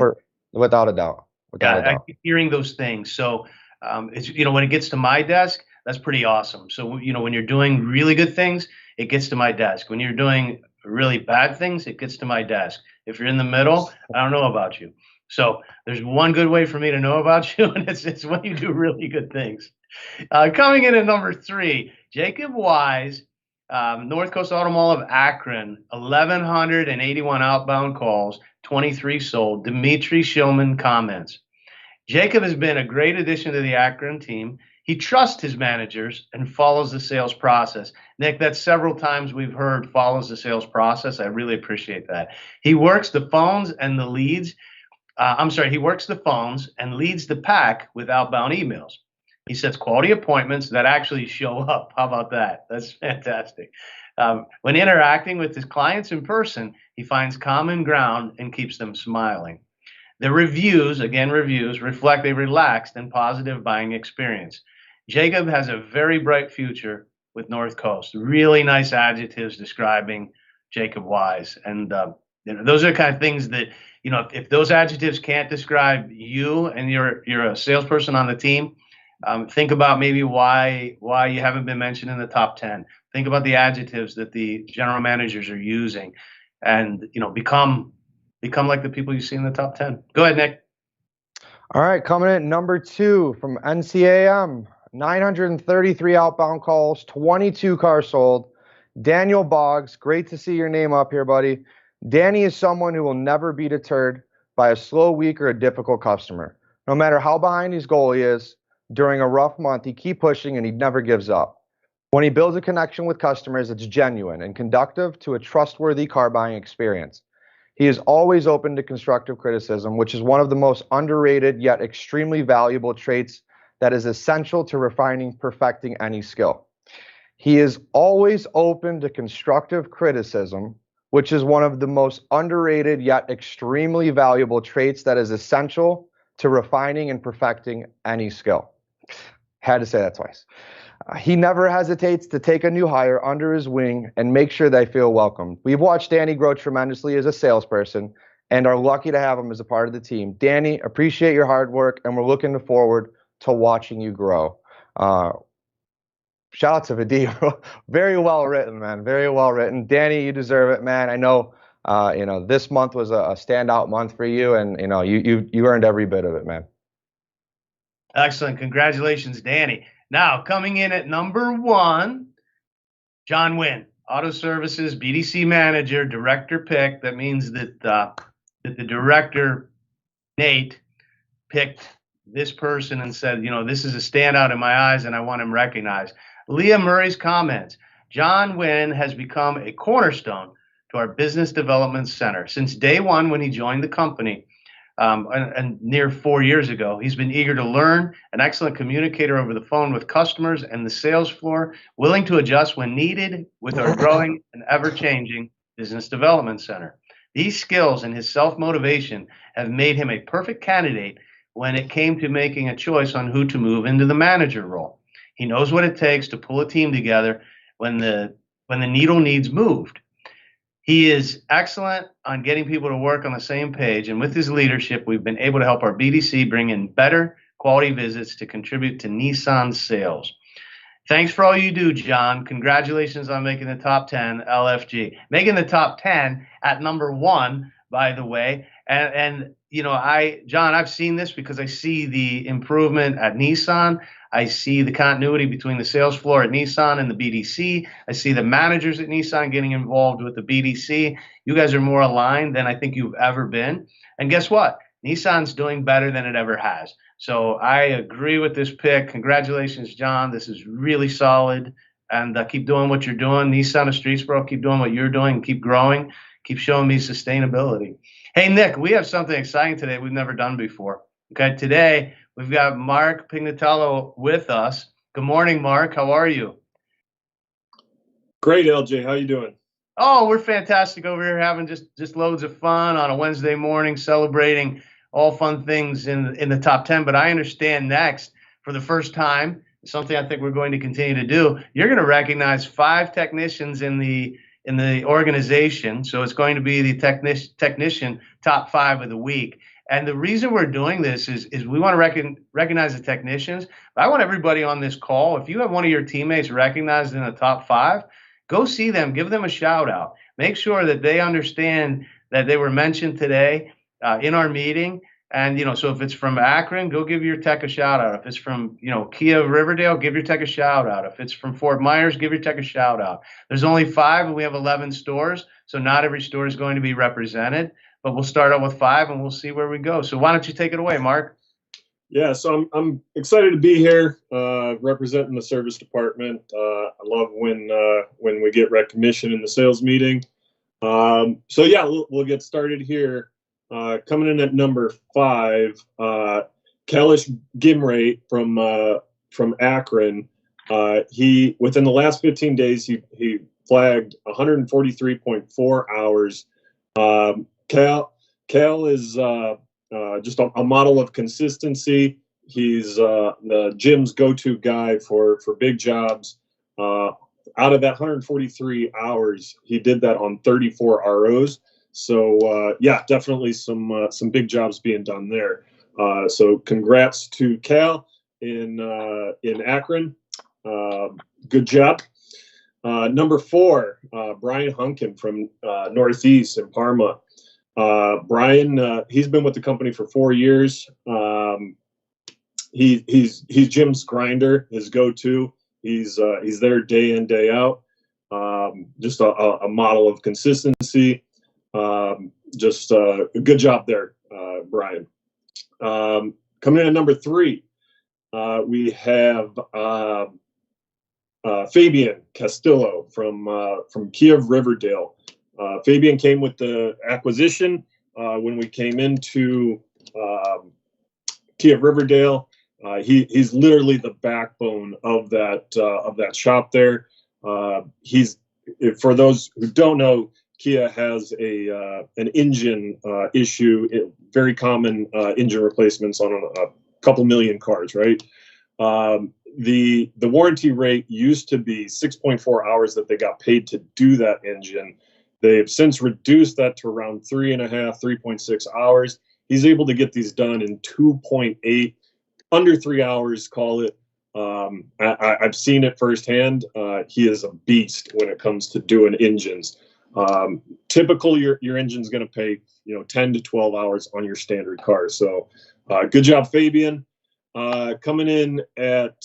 Without a doubt. I keep hearing those things. So, it's when it gets to my desk, that's pretty awesome. So, when you're doing really good things, it gets to my desk. When you're doing really bad things, it gets to my desk. If you're in the middle, I don't know about you. So there's one good way for me to know about you, and it's when you do really good things. Coming in at number 3, Jacob Wise, North Coast Auto Mall of Akron, 1,181 outbound calls, 23 sold. Dimitri Shillman comments. Jacob has been a great addition to the Akron team. He trusts his managers and follows the sales process. Nick, that's several times we've heard follows the sales process. I really appreciate that. He works the phones and the leads. He works the phones and leads the pack with outbound emails. He sets quality appointments that actually show up. How about that? That's fantastic. When interacting with his clients in person, he finds common ground and keeps them smiling. The reviews reflect a relaxed and positive buying experience. Jacob has a very bright future with North Coast. Really nice adjectives describing Jacob Wise. And those are the kind of things that, if those adjectives can't describe you and you're a salesperson on the team, think about maybe why you haven't been mentioned in the top 10. Think about the adjectives that the general managers are using, and become like the people you see in the top 10. Go ahead, Nick. All right, coming in at number 2 from NCAM, 933 outbound calls, 22 cars sold. Daniel Boggs, great to see your name up here, buddy. Danny is someone who will never be deterred by a slow week or a difficult customer. No matter how behind his goal he is, during a rough month, he keeps pushing and he never gives up. When he builds a connection with customers, it's genuine and conducive to a trustworthy car buying experience. He is always open to constructive criticism, which is one of the most underrated yet extremely valuable traits that is essential to refining, perfecting any skill. He is always open to constructive criticism, which is one of the most underrated yet extremely valuable traits that is essential to refining and perfecting any skill. Had to say that twice. He never hesitates to take a new hire under his wing and make sure they feel welcome. We've watched Danny grow tremendously as a salesperson and are lucky to have him as a part of the team. Danny, appreciate your hard work, and we're looking forward to watching you grow. Shout out to Vadim. Very well written, man. Very well written. Danny, you deserve it, man. I know, this month was a standout month for you, and you earned every bit of it, man. Excellent. Congratulations, Danny. Now, coming in at number 1, John Wynn, Auto Services BDC Manager, Director pick. That means that the director, Nate, picked this person and said, this is a standout in my eyes and I want him recognized. Leah Murray's comments. John Wynn has become a cornerstone to our business development center. Since day one when he joined the company, and near 4 years ago, he's been eager to learn, an excellent communicator over the phone with customers and the sales floor, willing to adjust when needed with our growing and ever-changing business development center. These skills and his self-motivation have made him a perfect candidate when it came to making a choice on who to move into the manager role. He knows what it takes to pull a team together when the needle needs moved. He is excellent on getting people to work on the same page, and with his leadership, we've been able to help our BDC bring in better quality visits to contribute to Nissan sales. Thanks for all you do, John. Congratulations on making the top 10 LFG. Making the top 10 at number 1, by the way. And John, I've seen this because I see the improvement at Nissan. I see the continuity between the sales floor at Nissan and the BDC. I see the managers at Nissan getting involved with the BDC. You guys are more aligned than I think you've ever been. And guess what? Nissan's doing better than it ever has. So I agree with this pick. Congratulations, John. This is really solid. And keep doing what you're doing. Nissan of Streetsboro, keep doing what you're doing. Keep growing. Keep showing me sustainability. Hey, Nick, we have something exciting today we've never done before. Okay, today we've got Mark Pignatello with us. Good morning, Mark. How are you? Great, LJ. How you doing? Oh, we're fantastic over here, having just loads of fun on a Wednesday morning, celebrating all fun things in the top 10. But I understand next, for the first time, something I think we're going to continue to do, you're going to recognize 5 technicians in the organization. So it's going to be the technician top 5 of the week. And the reason we're doing this is we want to recognize the technicians. But I want everybody on this call, if you have one of your teammates recognized in the top 5, go see them, give them a shout out. Make sure that they understand that they were mentioned today in our meeting. And, so if it's from Akron, go give your tech a shout out. If it's from, Kia of Riverdale, give your tech a shout out. If it's from Fort Myers, give your tech a shout out. There's only 5 and we have 11 stores. So not every store is going to be represented, but we'll start out with 5 and we'll see where we go. So why don't you take it away, Mark? Yeah, so I'm excited to be here representing the service department. I love when we get recognition in the sales meeting. So yeah, we'll get started here. Coming in at number 5, Kailash Gimray from Akron. He within the last 15 days he flagged 143.4 hours. Cal is just a model of consistency. He's the gym's go-to guy for big jobs. Out of that 143 hours, he did that on 34 ROs. So yeah, definitely some big jobs being done there. So congrats to Cal in Akron. Good job. Number 4, Brian Hunkin from Northeast in Parma. Brian, he's been with the company for 4 years. He's Jim's grinder, his go-to. He's there day in, day out. Just a model of consistency. Just a good job there, Brian. Coming in at number 3, we have Fabian Castillo from Kia of Riverdale. Fabian came with the acquisition when we came into Kia of Riverdale. He's literally the backbone of that shop there. He's, for those who don't know, Kia has an engine issue, very common engine replacements on a couple million cars, right? The warranty rate used to be 6.4 hours that they got paid to do that engine. They've since reduced that to around 3.6 hours. He's able to get these done in 2.8, under 3 hours, call it. I've seen it firsthand. He is a beast when it comes to doing engines. Typical, your engine's going to pay 10 to 12 hours on your standard car. So good job, Fabian. Coming in at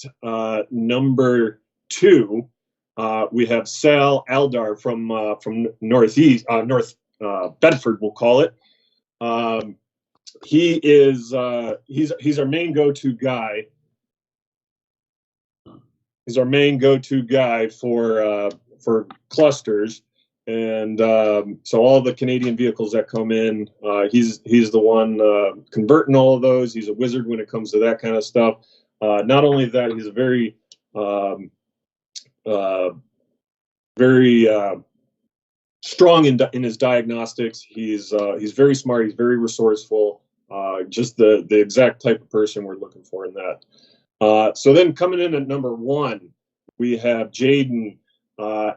number 2, we have Sal Aldar from North Bedford, we'll call it. He's our main go-to guy. He's our main go-to guy for clusters, and so all the Canadian vehicles that come in, he's the one converting all of those. He's a wizard when it comes to that kind of stuff. Not only that, he's a very strong in his diagnostics. He's very smart. He's very resourceful. Just the exact type of person we're looking for in that. So then coming in at number 1, we have Jaden.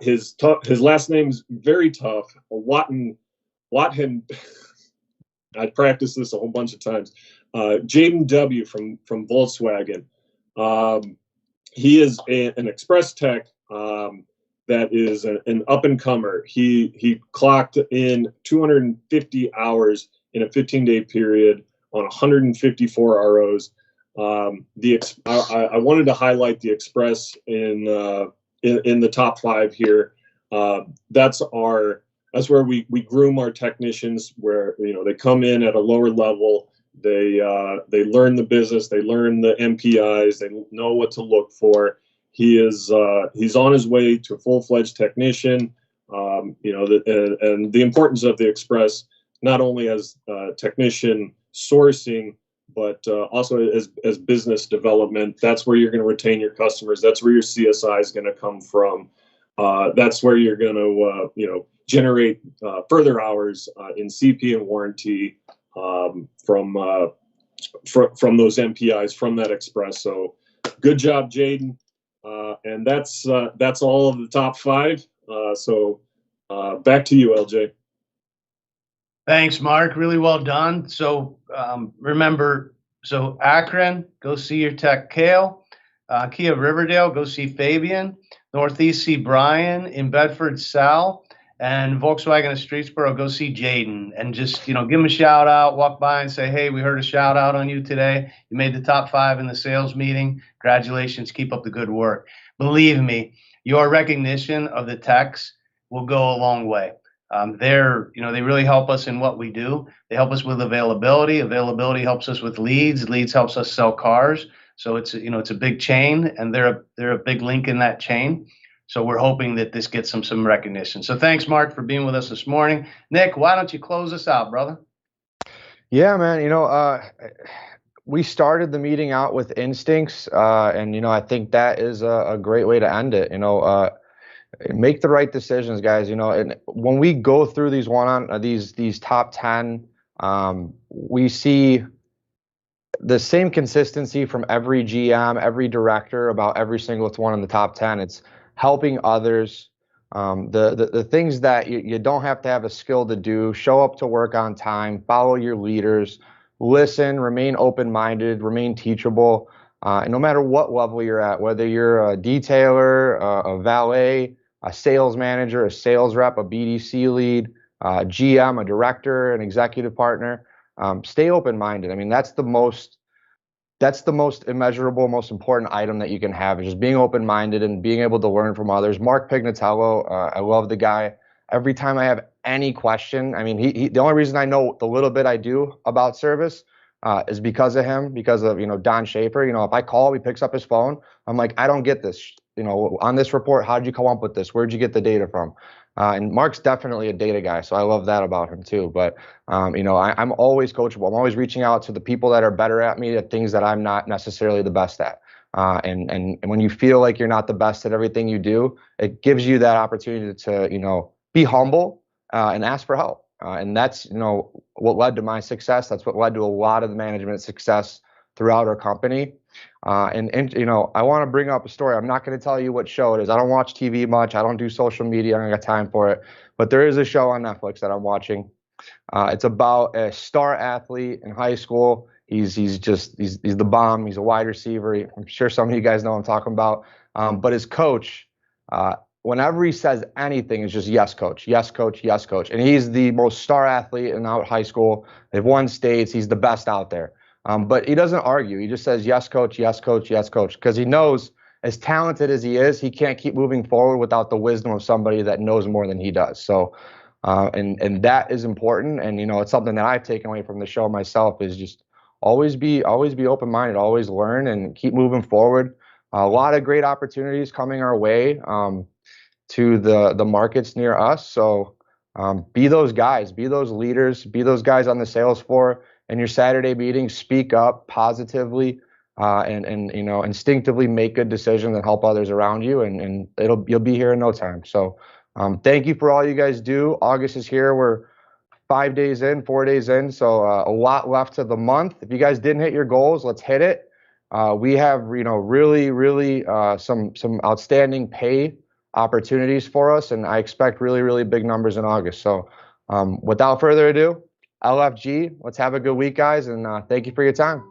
His last name's very tough. Watton. I practiced this a whole bunch of times. Jaden W. from Volkswagen. He is an express tech that is an up-and-comer. He clocked in 250 hours in a 15-day period on 154 ROs. I wanted to highlight the Express in the top 5 here. That's where we groom our technicians, where they come in at a lower level. They learn the business, they learn the MPIs, they know what to look for. He's on his way to a full-fledged technician. And the importance of the Express, not only as technician sourcing, but also as business development. That's where you're going to retain your customers. That's where your CSI is going to come from. That's where you're going to generate further hours in CP and warranty from those MPIs, from that Express. So good job, Jaden. And that's all of the top 5. So back to you, LJ. Thanks, Mark. Really well done. So remember, Akron, go see your tech Kale. Kia Riverdale, go see Fabian. Northeast, see Brian. In Bedford, Sal. And Volkswagen of Streetsboro, go see Jaden. And just, give him a shout out, walk by and say, hey, we heard a shout out on you today. You made the top 5 in the sales meeting. Congratulations. Keep up the good work. Believe me, your recognition of the techs will go a long way. They really help us in what we do. They help us with availability. Availability helps us with leads. Leads helps us sell cars. So it's a big chain, and they're a big link in that chain. So we're hoping that this gets some recognition. So thanks, Mark, for being with us this morning. Nick, why don't you close us out, brother? Yeah, man. We started the meeting out with instincts, and I think that is a great way to end it. Make the right decisions, guys. And when we go through these these top 10, we see the same consistency from every GM, every director about every single one in the top 10. It's helping others, the things that you don't have to have a skill to do. Show up to work on time, follow your leaders, listen, remain open-minded, remain teachable, and no matter what level you're at, whether you're a detailer, a valet, a sales manager, a sales rep, a BDC lead, a GM, a director, an executive partner, stay open-minded. I mean, that's the most immeasurable, most important item that you can have, is just being open-minded and being able to learn from others. Mark Pignatello, I love the guy. Every time I have any question, I mean, the only reason I know the little bit I do about service is because of him, because of, Don Schaefer. If I call, he picks up his phone. I'm like, I don't get this. On this report, how did you come up with this? Where'd you get the data from? And Mark's definitely a data guy, so I love that about him too. But, I'm always coachable. I'm always reaching out to the people that are better at me at things that I'm not necessarily the best at. And when you feel like you're not the best at everything you do, it gives you that opportunity to, be humble and ask for help. And that's, what led to my success. That's what led to a lot of the management success throughout our company. And I want to bring up a story. I'm not going to tell you what show it is. I don't watch TV much. I don't do social media. I don't got time for it. But there is a show on Netflix that I'm watching. It's about a star athlete in high school. He's the bomb. He's a wide receiver. I'm sure some of you guys know what I'm talking about. But his coach, whenever he says anything, it's just yes, coach, yes, coach, yes, coach. And he's the most star athlete in out high school. They've won states. He's the best out there. But he doesn't argue. He just says yes, coach, yes, coach, yes, coach, because he knows, as talented as he is, he can't keep moving forward without the wisdom of somebody that knows more than he does. So, and that is important. And it's something that I've taken away from the show myself, is just always be open-minded, always learn, and keep moving forward. A lot of great opportunities coming our way to the markets near us. So be those guys, be those leaders, be those guys on the sales floor. In your Saturday meetings, speak up positively, and instinctively make good decisions and help others around you, and you'll be here in no time. So thank you for all you guys do. August is here. We're 4 days in, so a lot left to the month. If you guys didn't hit your goals, let's hit it. We have really some outstanding pay opportunities for us, and I expect really big numbers in August. So without further ado, LFG, let's have a good week, guys, and thank you for your time.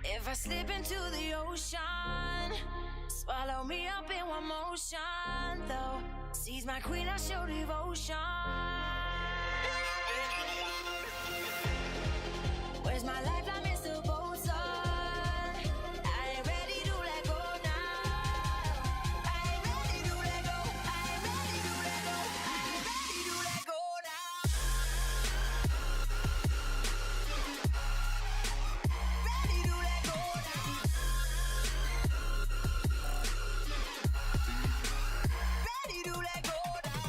If I slip into the ocean, swallow me up in one motion. Though sees my queen, I show devotion. Where's my lifeline, Mr. Bosun? I ain't ready to let go now. I ain't ready to let go. I ain't ready to let go. I ain't ready to let go now. Ready to let go now. Ready to let go now.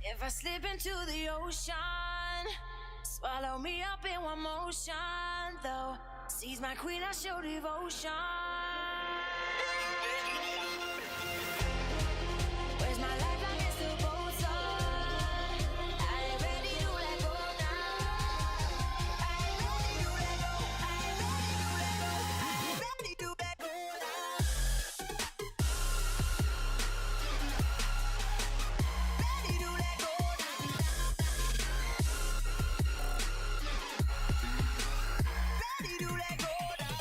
If I slip into the ocean, swallow me up in one motion. Though sees my queen, I show devotion. Where's my lifeline, Mr. Bosun? I ain't ready to let go now. I ain't ready to let go. I ain't ready to let go. I ain't ready to let go now. Ready to let go now. Ready to let go now.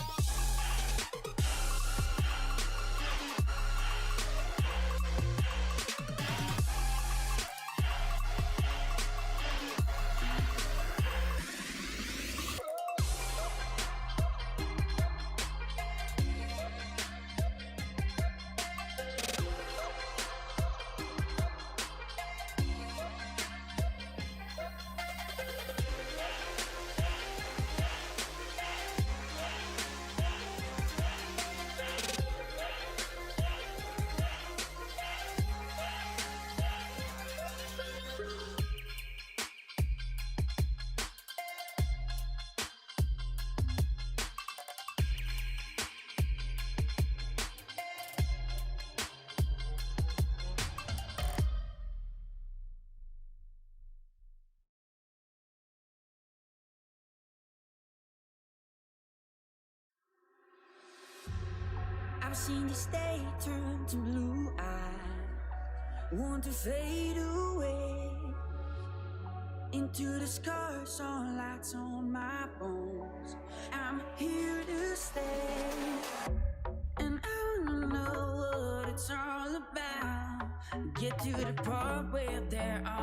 I've seen this day turn to blue eyes, want to fade away into the scars on lights on my bones. I'm here to stay, and I don't know what it's all about. Get to the part where there are